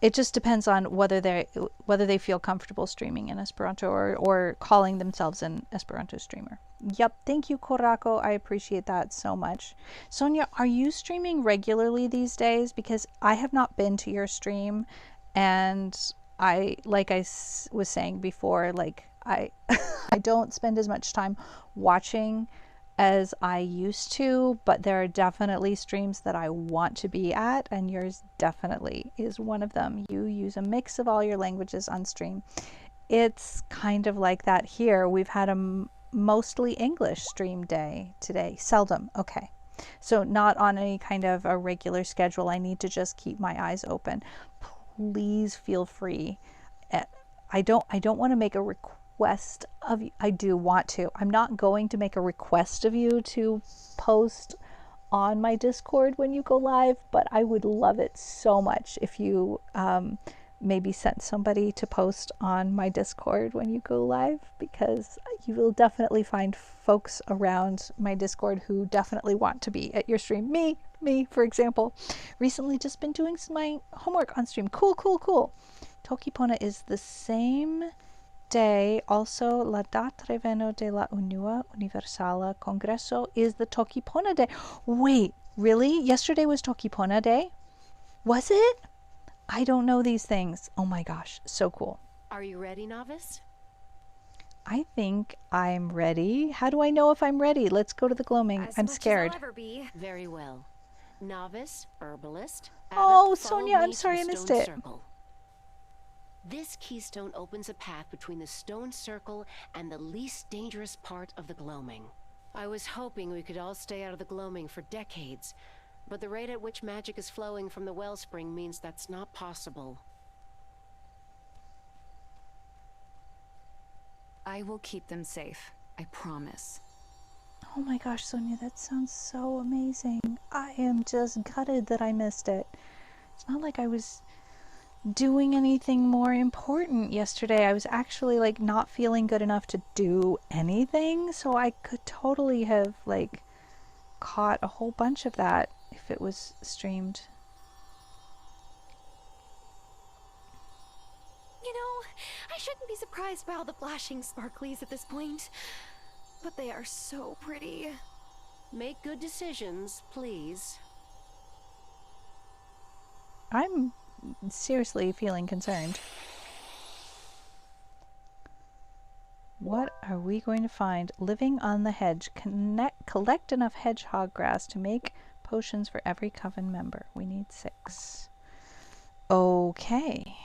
it just depends on whether they feel comfortable streaming in Esperanto or calling themselves an Esperanto streamer. Yep, thank you, Korako. I appreciate that so much. Sonia, are you streaming regularly these days? Because I have not been to your stream, and like I was saying before, like I don't spend as much time watching as I used to, but there are definitely streams that I want to be at, and yours definitely is one of them. You use a mix of all your languages on stream. It's kind of like that here. We've had a mostly English stream day today. Seldom. Okay. So not on any kind of a regular schedule. I need to just keep my eyes open. Please feel free. I don't want to make a request of you. I do want to. I'm not going to make a request of you to post on my Discord when you go live, but I would love it so much if you maybe sent somebody to post on my Discord when you go live, because you will definitely find folks around my Discord who definitely want to be at your stream. Me, for example, recently just been doing my homework on stream. Cool. Tokipona is the same day. Also, la data reveno de la Unua Universala Congreso is the Tokipona day. Wait, really? Yesterday was Tokipona day? Was it? I don't know these things. Oh my gosh, so cool. Are you ready, Novice? I think I'm ready. How do I know if I'm ready? Let's go to the gloaming. I'm scared. As I'll ever be. Very well. Novice, herbalist. Oh, Abbot, Sonia, I'm to sorry the I missed stone it. circle. This keystone opens a path between the stone circle and the least dangerous part of the gloaming. I was hoping we could all stay out of the gloaming for decades, but the rate at which magic is flowing from the wellspring means that's not possible. I will keep them safe. I promise. Oh my gosh, Sonia, that sounds so amazing. I am just gutted that I missed it. It's not like I was doing anything more important yesterday. I was actually like not feeling good enough to do anything, so I could totally have like caught a whole bunch of that if it was streamed. You know, I shouldn't be surprised by all the flashing sparklies at this point, but they are so pretty. Make good decisions, please. I'm seriously feeling concerned. What are we going to find? Living on the hedge. Collect enough hedgehog grass to make potions for every coven member. We need 6. Okay.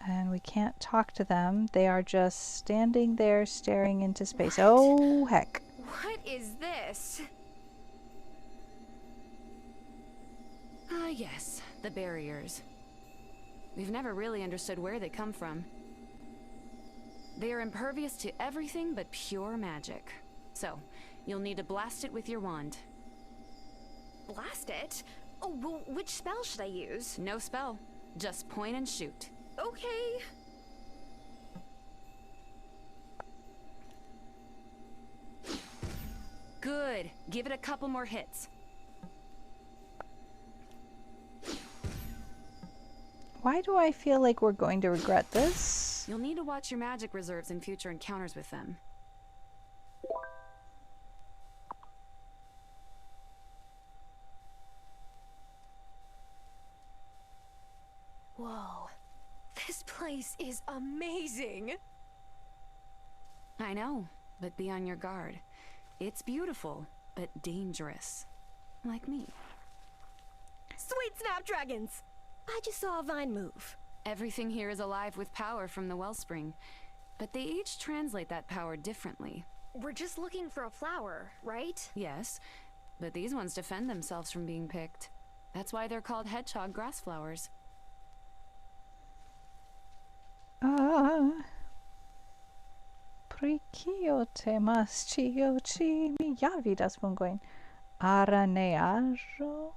And we can't talk to them. They are just standing there staring into space. What? Oh, heck. What is this? Ah, yes, the barriers. We've never really understood where they come from. They are impervious to everything but pure magic. So, you'll need to blast it with your wand. Blast it? Oh, well, which spell should I use? No spell. Just point and shoot. Okay. Good. Give it a couple more hits. Why do I feel like we're going to regret this? You'll need to watch your magic reserves in future encounters with them. Whoa. This place is amazing. I know, but be on your guard. It's beautiful, but dangerous. Like me. Sweet snapdragons! I just saw a vine move. Everything here is alive with power from the wellspring, but they each translate that power differently. We're just looking for a flower, right? Yes, but these ones defend themselves from being picked. That's why they're called hedgehog grass flowers. Pri kio temas ĉio ĉi? Mi ja vidas fungojn. Araneaĵo?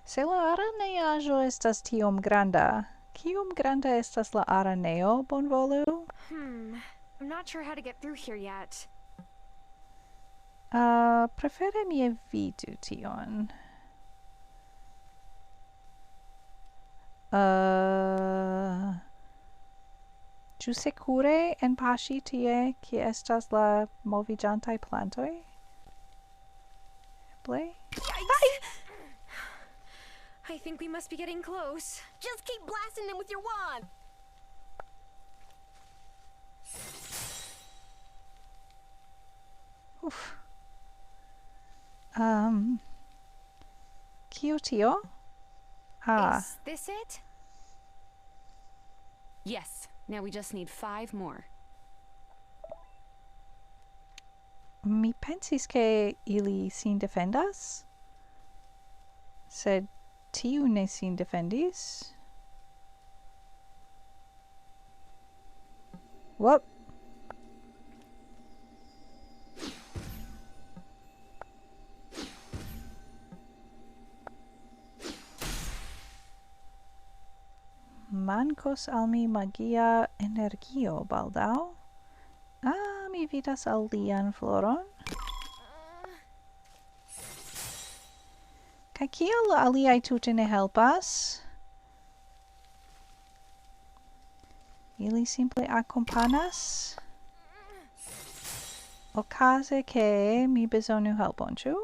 Se la araneaĵo estas tiom granda, kiom granda estas la araneo, bonvolu? I'm not sure how to get through here yet. Prefere mi evitu tion. Ĉu sekure enpaŝi tie, kie estas la moviĝantaj plantoj? Eble? I think we must be getting close. Just keep blasting them with your wand. Oof. Kio tio? Is this it? Yes. Now we just need 5 more. Mi pensis ke ili sin defendas, sed tiu ne sin defendis. Whoop. Mancos al mi magia energio baldaŭ. Mi vidas alian floron. Kaj kiel la aliaj tute ne helpas? Ili simple akompanas? Okaze ke mi bezonu helpon, ĉu?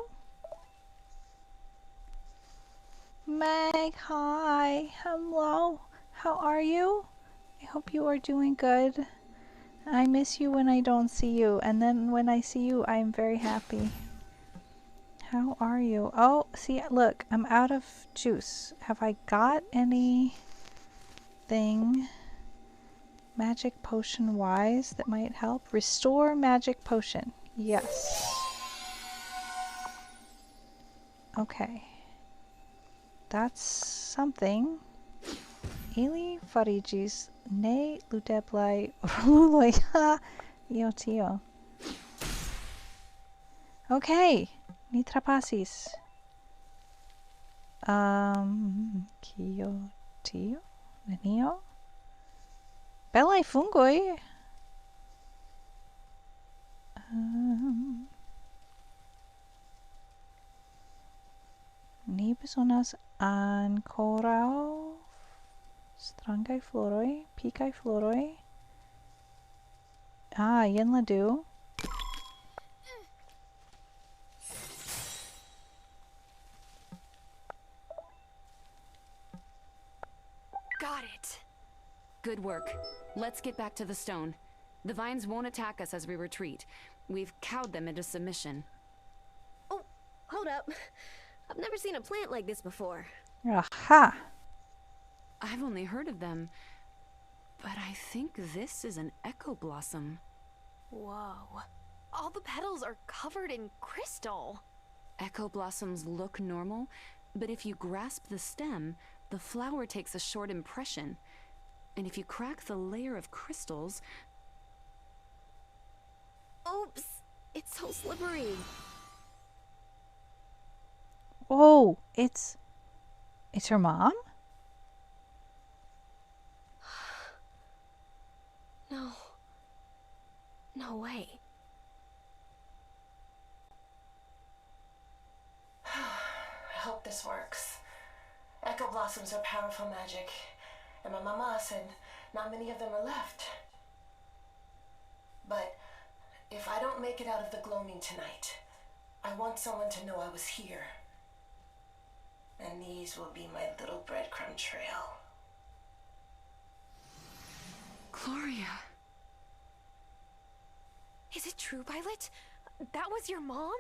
Meg, hi. Hello. How are you? I hope you are doing good. I miss you when I don't see you, and then when I see you, I am very happy. How are you? Oh, see, look, I'm out of juice. Have I got anything magic potion wise that might help? Restore magic potion. Yes. Okay. That's something. Ili fariĝis ne ludeblaj roluloj. Ha! Io tio. Okay. Ni trapasis. Kio tio? Nenio? Belaj fungoj. Ni bezonas ankoraŭ strangaj floroj, pikaj floroj. Jen la du. Got it. Good work. Let's get back to the stone. The vines won't attack us as we retreat. We've cowed them into submission. Oh, hold up. I've never seen a plant like this before. Aha! I've only heard of them, but I think this is an echo blossom. Whoa. All the petals are covered in crystal. Echo blossoms look normal, but if you grasp the stem, the flower takes a short impression. And if you crack the layer of crystals... Oops! It's so slippery. Oh, it's her mom? No. No way. I hope this works. Echo blossoms are powerful magic, and my mama said not many of them are left. But if I don't make it out of the gloaming tonight, I want someone to know I was here. And these will be my little breadcrumb trail. Gloria. Is it true, Violet? That was your mom?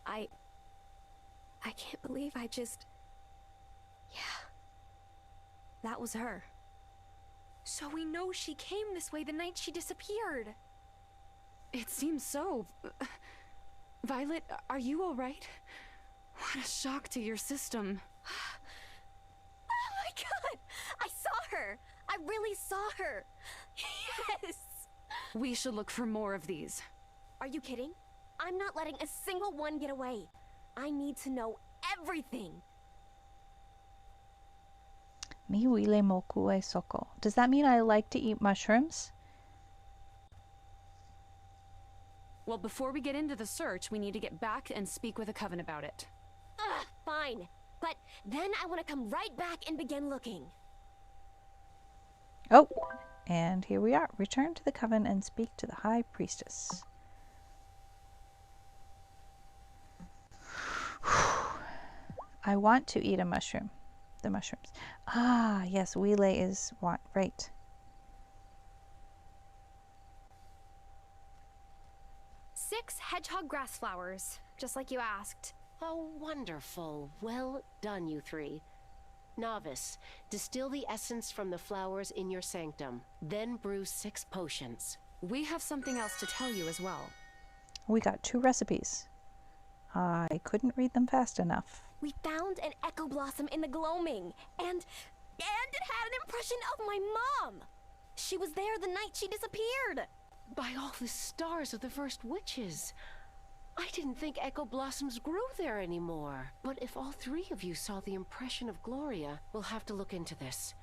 I can't believe I just Yeah. That was her. So we know she came this way the night she disappeared. It seems so. Violet, are you all right? What a shock to your system. Oh my god! I saw her! I really saw her! Yes! We should look for more of these. Are you kidding? I'm not letting a single one get away. I need to know everything. Mi wile moku e soko. Does that mean I like to eat mushrooms? Well, before we get into the search, we need to get back and speak with the Coven about it. Ugh, fine. But then I want to come right back and begin looking. Oh, and here we are. Return to the Coven and speak to the High Priestess. I want to eat a mushroom. The mushrooms. Ah, yes, Wyle is what? Right. Six hedgehog grass flowers, just like you asked. Oh, wonderful. Well done, you three. Novice, distill the essence from the flowers in your sanctum. Then brew 6 potions. We have something else to tell you as well. We got 2 recipes. I couldn't read them fast enough. We found an echo blossom in the gloaming, and it had an impression of my mom. She was there the night she disappeared. By all the stars of the first witches. I didn't think echo blossoms grew there anymore. But if all 3 of you saw the impression of Gloria, we'll have to look into this.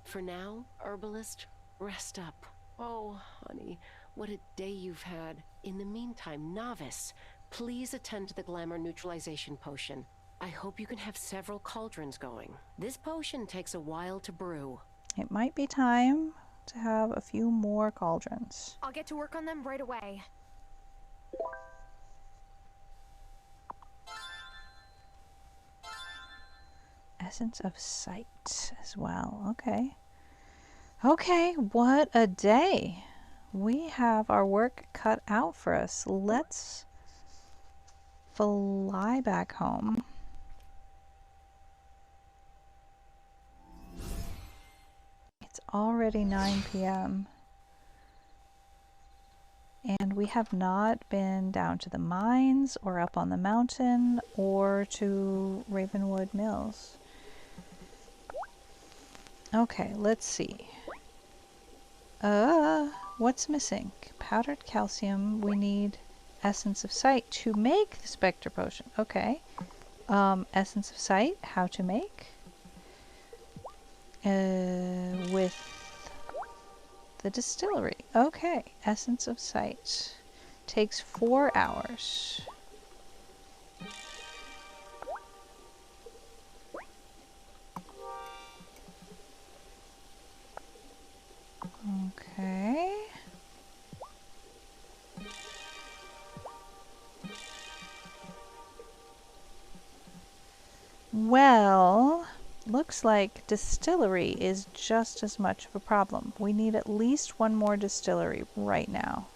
For now, herbalist, rest up. Oh, honey, what a day you've had. In the meantime, novice, please attend to the glamour neutralization potion. I hope you can have several cauldrons going. This potion takes a while to brew. It might be time to have a few more cauldrons. I'll get to work on them right away. Essence of sight as well. Okay. Okay, what a day. We have our work cut out for us. Let's fly back home. It's already 9 p.m. And we have not been down to the mines or up on the mountain or to Ravenwood Mills. Okay, let's see. What's missing? Powdered calcium. We need essence of sight to make the spectre potion. Okay. Essence of sight, how to make? With the distillery. Okay. Essence of sight. Takes 4 hours. Okay. Well, looks like distillery is just as much of a problem. We need at least 1 more distillery right now.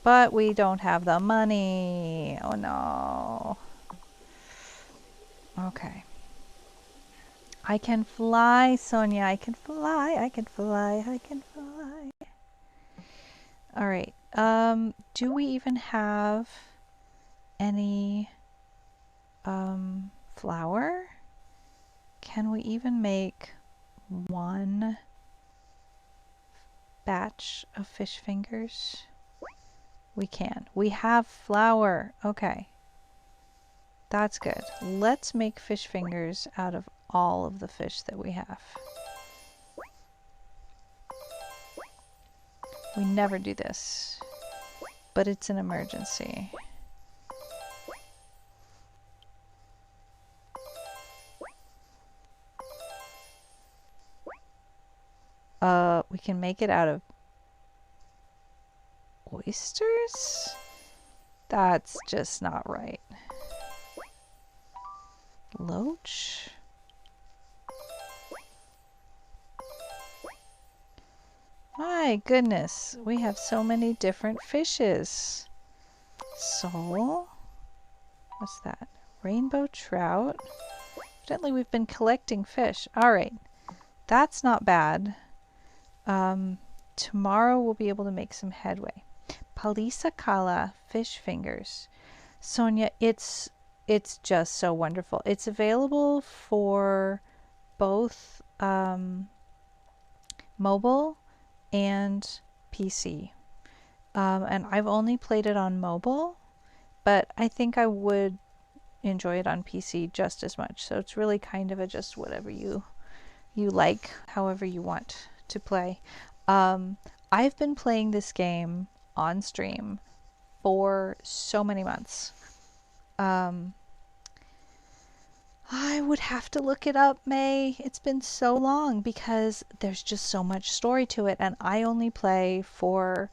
But we don't have the money. Oh no. Okay. I can fly, Sonia. I can fly. I can fly. I can fly. All right. Do we even have any flour? Can we even make 1 batch of fish fingers? We can. We have flour. Okay. That's good. Let's make fish fingers out of all of the fish that we have. We never do this, but it's an emergency. We can make it out of oysters? That's just not right. Loach? My goodness, we have so many different fishes. Soul. What's that? Rainbow trout. Evidently we've been collecting fish. Alright. That's not bad. Tomorrow we'll be able to make some headway. Palisa Kala fish fingers. Sonia, it's just so wonderful. It's available for both mobile and PC. And I've only played it on mobile, but I think I would enjoy it on PC just as much. So it's really kind of a just whatever you like, however you want to play. I've been playing this game on stream for so many months. I would have to look it up, May. It's been so long because there's just so much story to it, and I only play for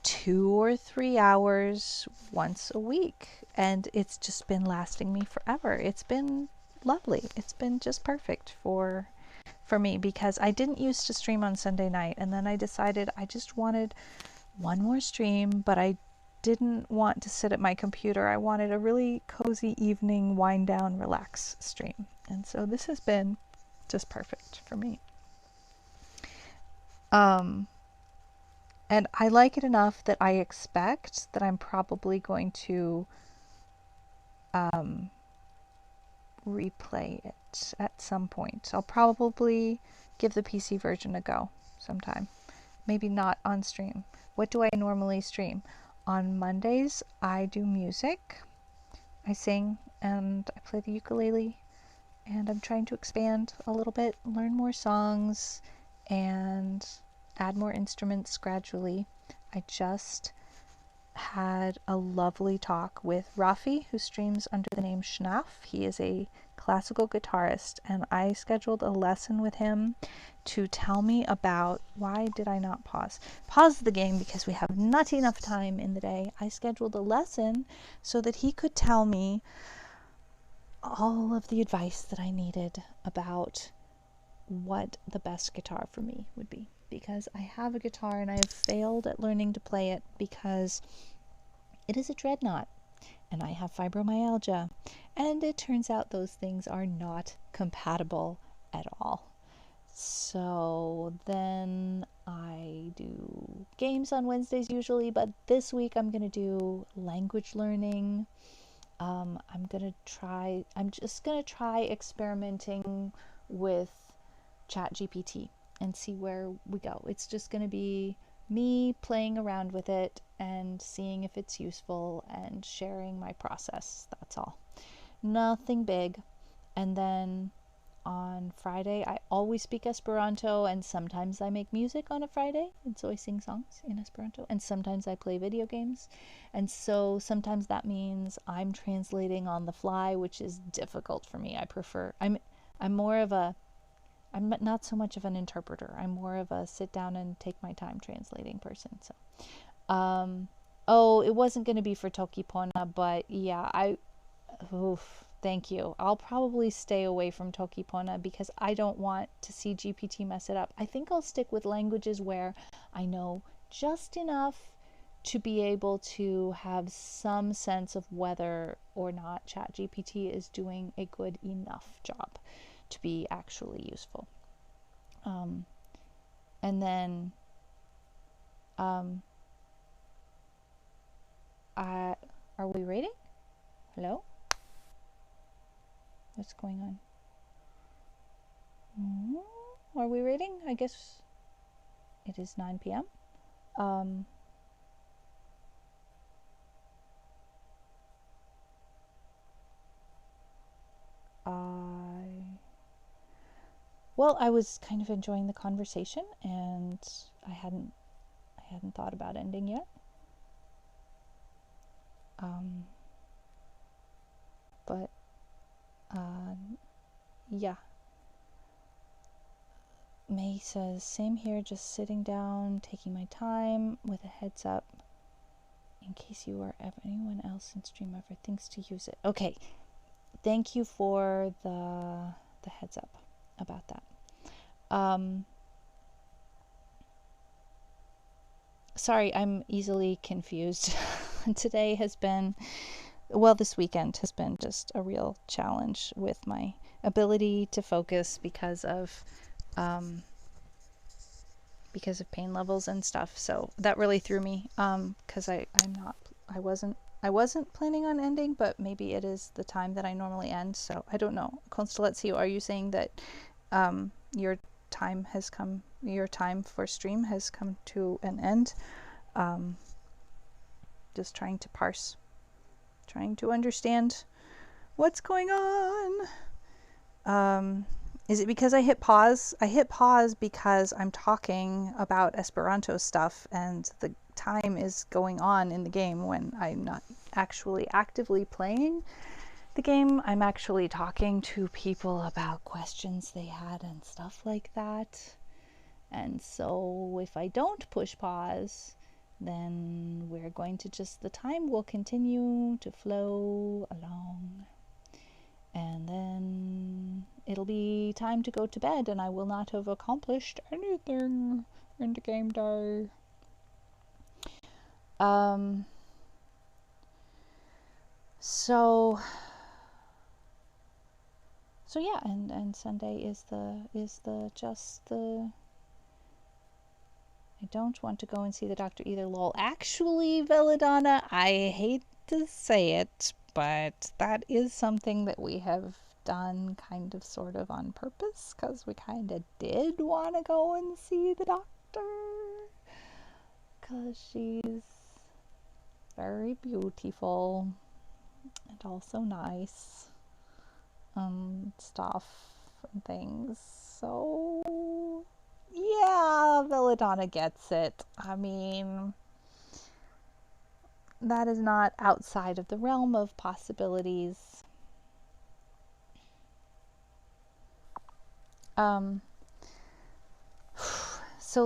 2 or 3 hours once a week, and it's just been lasting me forever. It's been lovely. It's been just perfect for me because I didn't used to stream on Sunday night, and then I decided I just wanted one more stream, but I didn't want to sit at my computer. I wanted a really cozy evening, wind down, relax stream. And so this has been just perfect for me. And I like it enough that I expect that I'm probably going to replay it at some point. I'll probably give the PC version a go sometime. Maybe not on stream. What do I normally stream? On Mondays, I do music. I sing and I play the ukulele, and I'm trying to expand a little bit, learn more songs, and add more instruments gradually. I just had a lovely talk with Rafi, who streams under the name Schnaff. He is a classical guitarist, and I scheduled a lesson with him to tell me about, why did I not pause the game because we have not enough time in the day. I scheduled a lesson so that he could tell me all of the advice that I needed about what the best guitar for me would be, because I have a guitar and I have failed at learning to play it because it is a dreadnought and I have fibromyalgia, and it turns out those things are not compatible at all. So then I do games on Wednesdays usually, but this week I'm going to do language learning. I'm just going to try experimenting with ChatGPT and see where we go. It's just going to be me playing around with it and seeing if it's useful and sharing my process. That's all. Nothing big. And then on Friday, I always speak Esperanto, and sometimes I make music on a Friday, and so I sing songs in Esperanto, and sometimes I play video games, and so sometimes that means I'm translating on the fly, which is difficult for me. I'm not so much of an interpreter. I'm more of a sit down and take my time translating person. So, it wasn't going to be for Tokipona, but yeah, thank you. I'll probably stay away from Tokipona because I don't want to see GPT mess it up. I think I'll stick with languages where I know just enough to be able to have some sense of whether or not ChatGPT is doing a good enough job to be actually useful. And then are we rating? Hello? What's going on? Are we rating? I guess it is 9 p.m. Well, I was kind of enjoying the conversation, and I hadn't thought about ending yet. But yeah. May says, same here, just sitting down, taking my time with a heads up in case you or anyone else in stream ever thinks to use it. Okay, thank you for the heads up about that. Sorry, I'm easily confused. today has been, well, this weekend has been just a real challenge with my ability to focus because of pain levels and stuff. So that really threw me, because I wasn't planning on ending, but maybe it is the time that I normally end. So I don't know. Constellazio, are you saying that your time for stream has come to an end? Just trying to parse, trying to understand what's going on. Is it because I hit pause? I hit pause because I'm talking about Esperanto stuff and the time is going on in the game when I'm not actually actively playing the game. I'm actually talking to people about questions they had and stuff like that. And so if I don't push pause, then we're going to the time will continue to flow along. And then it'll be time to go to bed, and I will not have accomplished anything in the game day. So yeah, and Sunday is the I don't want to go and see the doctor either, lol. Actually, Belladonna, I hate to say it, but that is something that we have done kind of sort of on purpose, because we kind of did want to go and see the doctor, because she's very beautiful and also nice and stuff and things. So yeah, Belladonna gets it. I mean, that is not outside of the realm of possibilities. So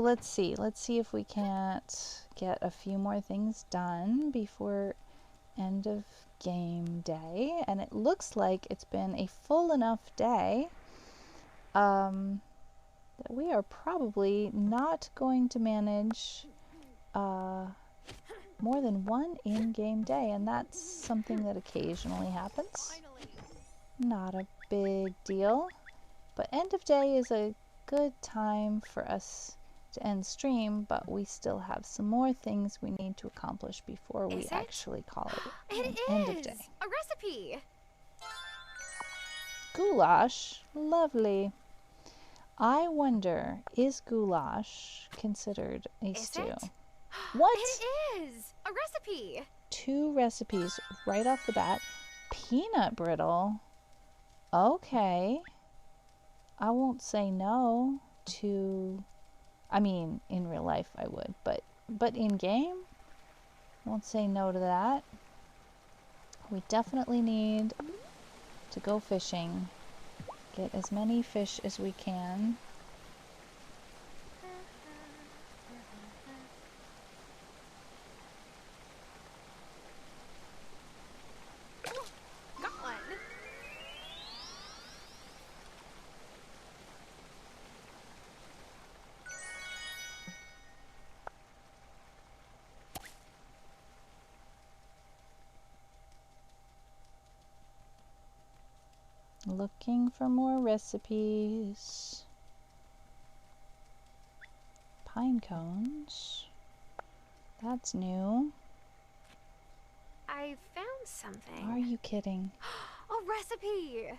let's see if we can't get a few more things done before end of game day. And it looks like it's been a full enough day that we are probably not going to manage more than one in-game day, and that's something that occasionally happens. Not a big deal, but end of day is a good time for us to end stream, but we still have some more things we need to accomplish before we actually call it end of day. A recipe! Goulash? Lovely. I wonder, is goulash considered a stew? What? It is! A recipe! 2 recipes right off the bat. Peanut brittle? Okay. I won't say no to... I mean, in real life I would, but in game, won't say no to that. We definitely need to go fishing. Get as many fish as we can. Looking for more recipes. Pine cones. That's new. I found something. Are you kidding? A recipe!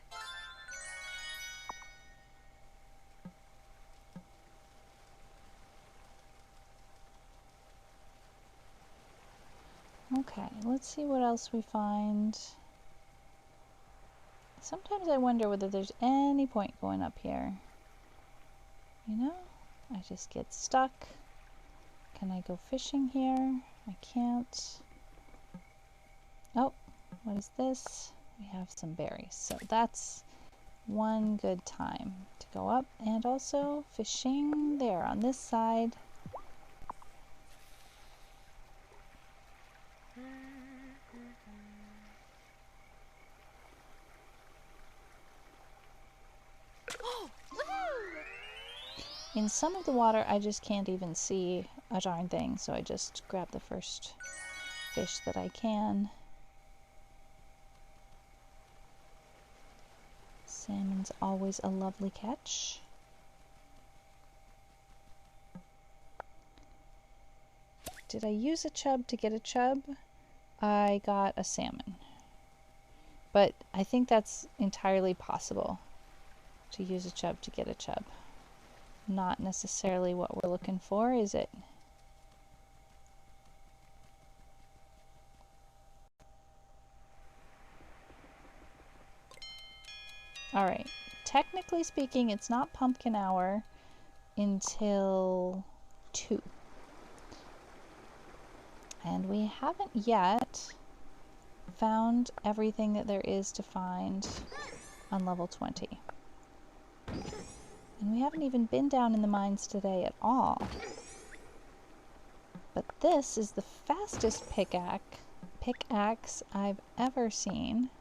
Okay, let's see what else we find. Sometimes I wonder whether there's any point going up here. You know? I just get stuck. Can I go fishing here? I can't. Oh, what is this? We have some berries. So that's one good time to go up. And also fishing there on this side. In some of the water, I just can't even see a darn thing, so I just grab the first fish that I can. Salmon's always a lovely catch. Did I use a chub to get a chub? I got a salmon. But I think that's entirely possible, to use a chub to get a chub. Not necessarily what we're looking for, is it? Alright, technically speaking, it's not pumpkin hour until 2. And we haven't yet found everything that there is to find on level 20. And we haven't even been down in the mines today at all. But this is the fastest pickaxe I've ever seen.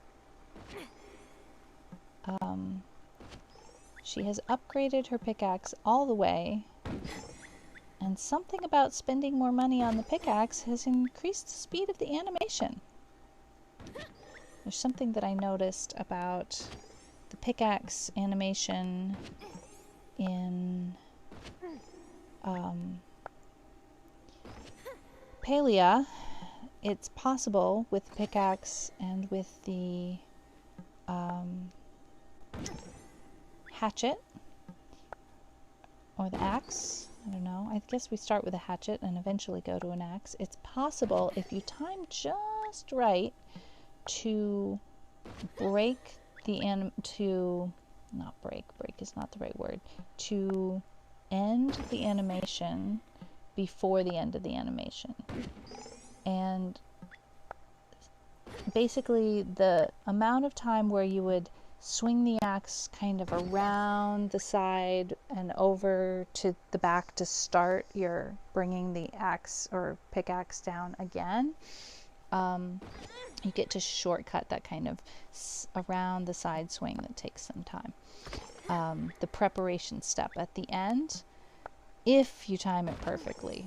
She has upgraded her pickaxe all the way, and something about spending more money on the pickaxe has increased the speed of the animation. There's something that I noticed about the pickaxe animation in Palia. It's possible with the pickaxe and with the hatchet or the axe. I don't know. I guess we start with a hatchet and eventually go to an axe. It's possible, if you time just right, to break the not break is not the right word, to end the animation before the end of the animation. And basically the amount of time where you would swing the axe kind of around the side and over to the back to start your bringing the axe or pickaxe down again, you get to shortcut that kind of around the side swing that takes some time. The preparation step at the end, if you time it perfectly.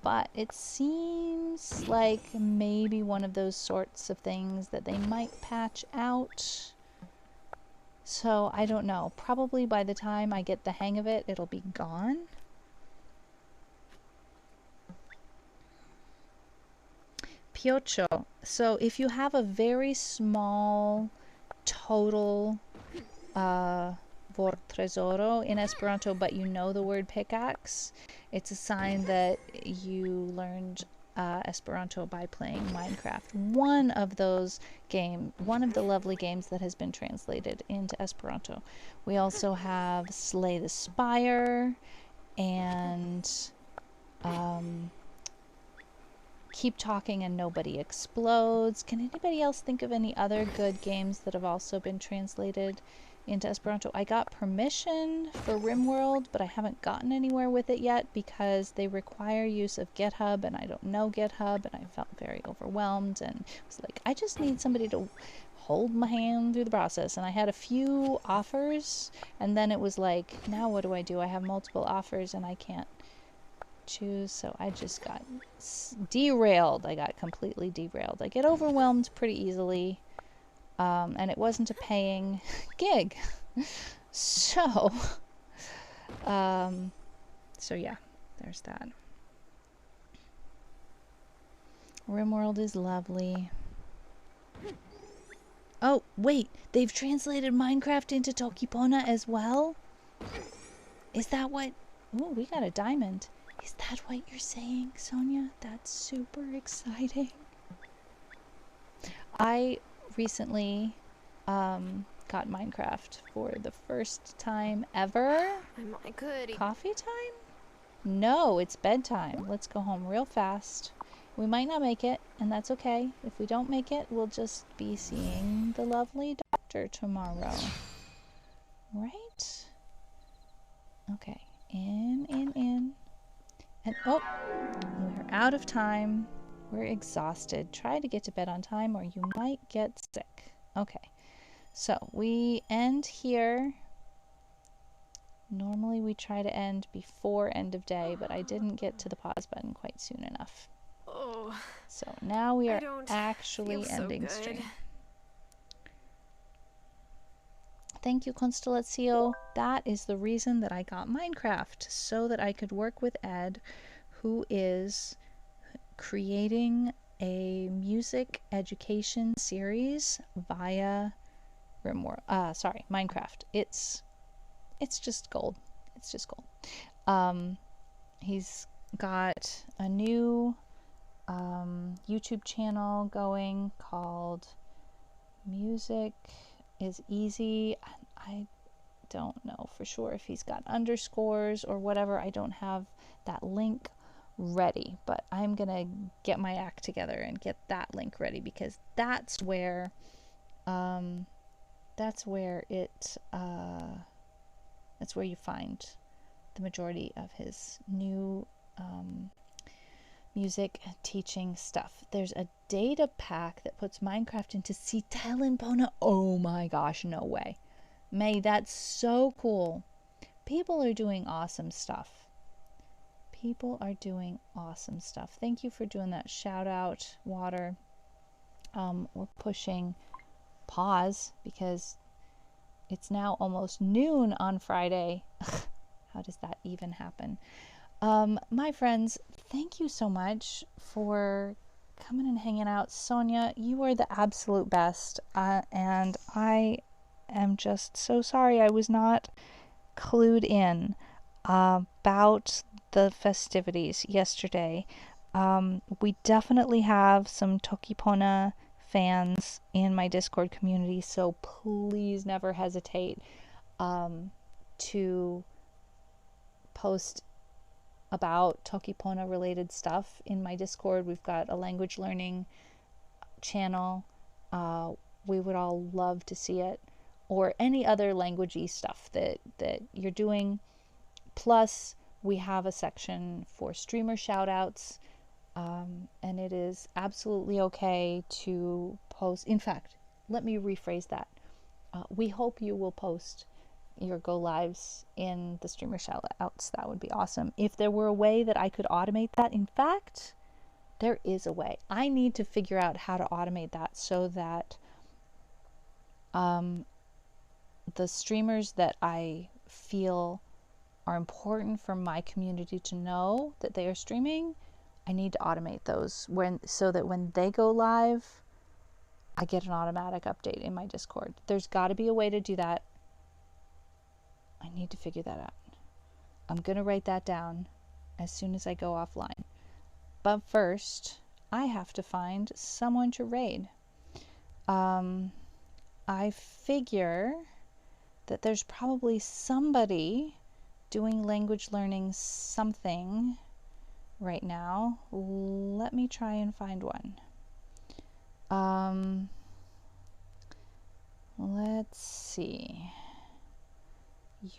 But it seems like maybe one of those sorts of things that they might patch out. So I don't know. Probably by the time I get the hang of it, it'll be gone. Piocho. So if you have a very small total vor tesoro in Esperanto, but you know the word pickaxe, it's a sign that you learned Esperanto by playing Minecraft. One of those games, one of the lovely games that has been translated into Esperanto. We also have Slay the Spire and Keep Talking and Nobody Explodes. Can anybody else think of any other good games that have also been translated into Esperanto? I got permission for RimWorld, but I haven't gotten anywhere with it yet because they require use of GitHub, and I don't know GitHub, and I felt very overwhelmed and was like, I just need somebody to hold my hand through the process. And I had a few offers, and then it was like, now what do? I have multiple offers and I can't choose, so I just got derailed. I got completely derailed. I get overwhelmed pretty easily. And it wasn't a paying gig. So yeah, there's that. RimWorld is lovely. Oh, wait, they've translated Minecraft into Tokipona as well? Is that what... Oh, we got a diamond. Is that what you're saying, Sonia? That's super exciting. I recently got Minecraft for the first time ever. My goodie. Coffee time? No, it's bedtime. Let's go home real fast. We might not make it, and that's okay. If we don't make it, we'll just be seeing the lovely doctor tomorrow. Right? Okay. In. And oh, we're out of time. We're exhausted. Try to get to bed on time or you might get sick. Okay, so we end here. Normally we try to end before end of day, but I didn't get to the pause button quite soon enough. So now we I are don't actually feel so ending good. stream. Thank you, Constellatio. That is the reason that I got Minecraft, so that I could work with Ed, who is creating a music education series via Minecraft. It's just gold. It's just gold. He's got a new YouTube channel going called Music is Easy. I don't know for sure if he's got underscores or whatever. I don't have that link ready, but I'm gonna get my act together and get that link ready, because that's where you find the majority of his new music teaching stuff. There's a data pack that puts Minecraft into Citel and Pona. Oh my gosh, no way. May, that's so cool. People are doing awesome stuff. People are doing awesome stuff. Thank you for doing that shout out, Water. We're pushing pause because it's now almost noon on Friday. How does that even happen? My friends, thank you so much for coming and hanging out. Sonia, you are the absolute best. And I am just so sorry I was not clued in about the festivities yesterday. We definitely have some Tokipona fans in my Discord community, so please never hesitate to post about Tokipona related stuff in my Discord. We've got a language learning channel. We would all love to see it, or any other languagey stuff that you're doing. Plus, we have a section for streamer shoutouts, and it is absolutely okay to post. In fact, let me rephrase that. We hope you will post your go lives in the streamer shoutouts. That would be awesome. If there were a way that I could automate that, in fact, there is a way. I need to figure out how to automate that so that the streamers that I feel are important for my community to know that they are streaming, I need to automate those so that when they go live, I get an automatic update in my Discord. There's got to be a way to do that. I need to figure that out. I'm going to write that down as soon as I go offline. But first, I have to find someone to raid. I figure that there's probably somebody doing language learning something right now. Let me try and find one. Let's see.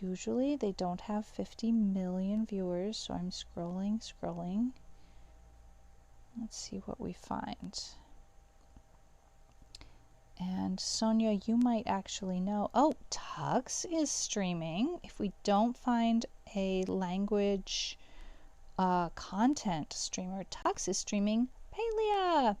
Usually they don't have 50 million viewers, so I'm scrolling. Let's see what we find. And Sonia, you might actually know. Oh, Tux is streaming. If we don't find a language content streamer, Tux is streaming Palia,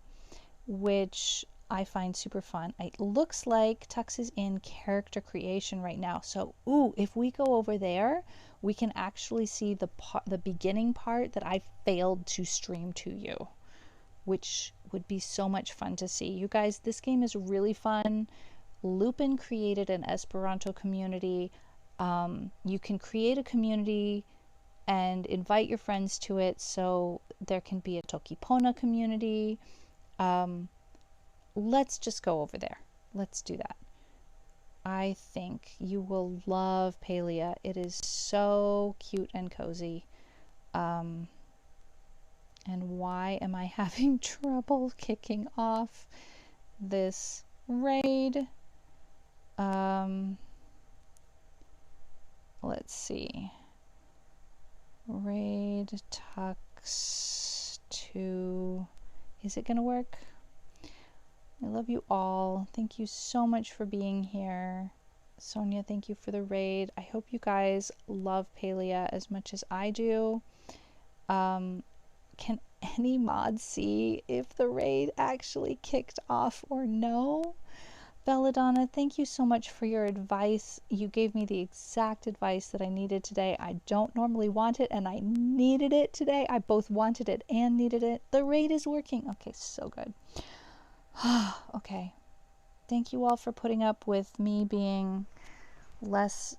which I find super fun. It looks like Tux is in character creation right now. So, if we go over there, we can actually see the beginning part that I failed to stream to you, which would be so much fun to see. You guys, this game is really fun. Lupin created an Esperanto community. You can create a community and invite your friends to it, so there can be a Tokipona community. Let's just go over there. Let's do that. I think you will love Palia. It is so cute and cozy. And why am I having trouble kicking off this raid? Let's see. Raid Tux to... Is it gonna work? I love you all. Thank you so much for being here. Sonia, thank you for the raid. I hope you guys love Palia as much as I do. any mods see if the raid actually kicked off or no? Belladonna, thank you so much for your advice. You gave me the exact advice that I needed today. I don't normally want it, and I needed it today. I both wanted it and needed it. The raid is working. Okay, so good. Okay. Thank you all for putting up with me being less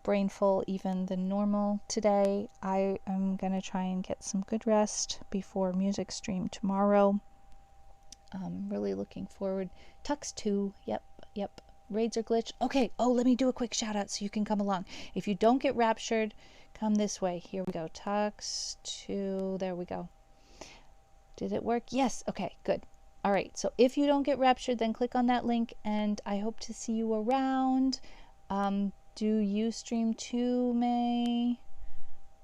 brainful even than normal today. I am going to try and get some good rest before music stream tomorrow. Really looking forward. Tux 2, yep. Raids are glitch. Okay, let me do a quick shout out so you can come along. If you don't get raptured, come this way. Here we go. Tux 2, there we go. Did it work? Yes, okay, good. All right, so if you don't get raptured, then click on that link, and I hope to see you around. Do you stream too, May?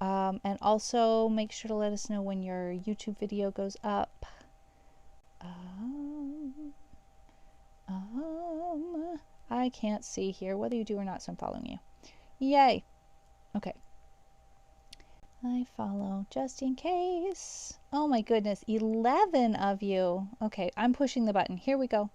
And also make sure to let us know when your YouTube video goes up. I can't see here whether you do or not, so I'm following you. Yay. Okay. I follow just in case. Oh my goodness, 11 of you. Okay, I'm pushing the button. Here we go.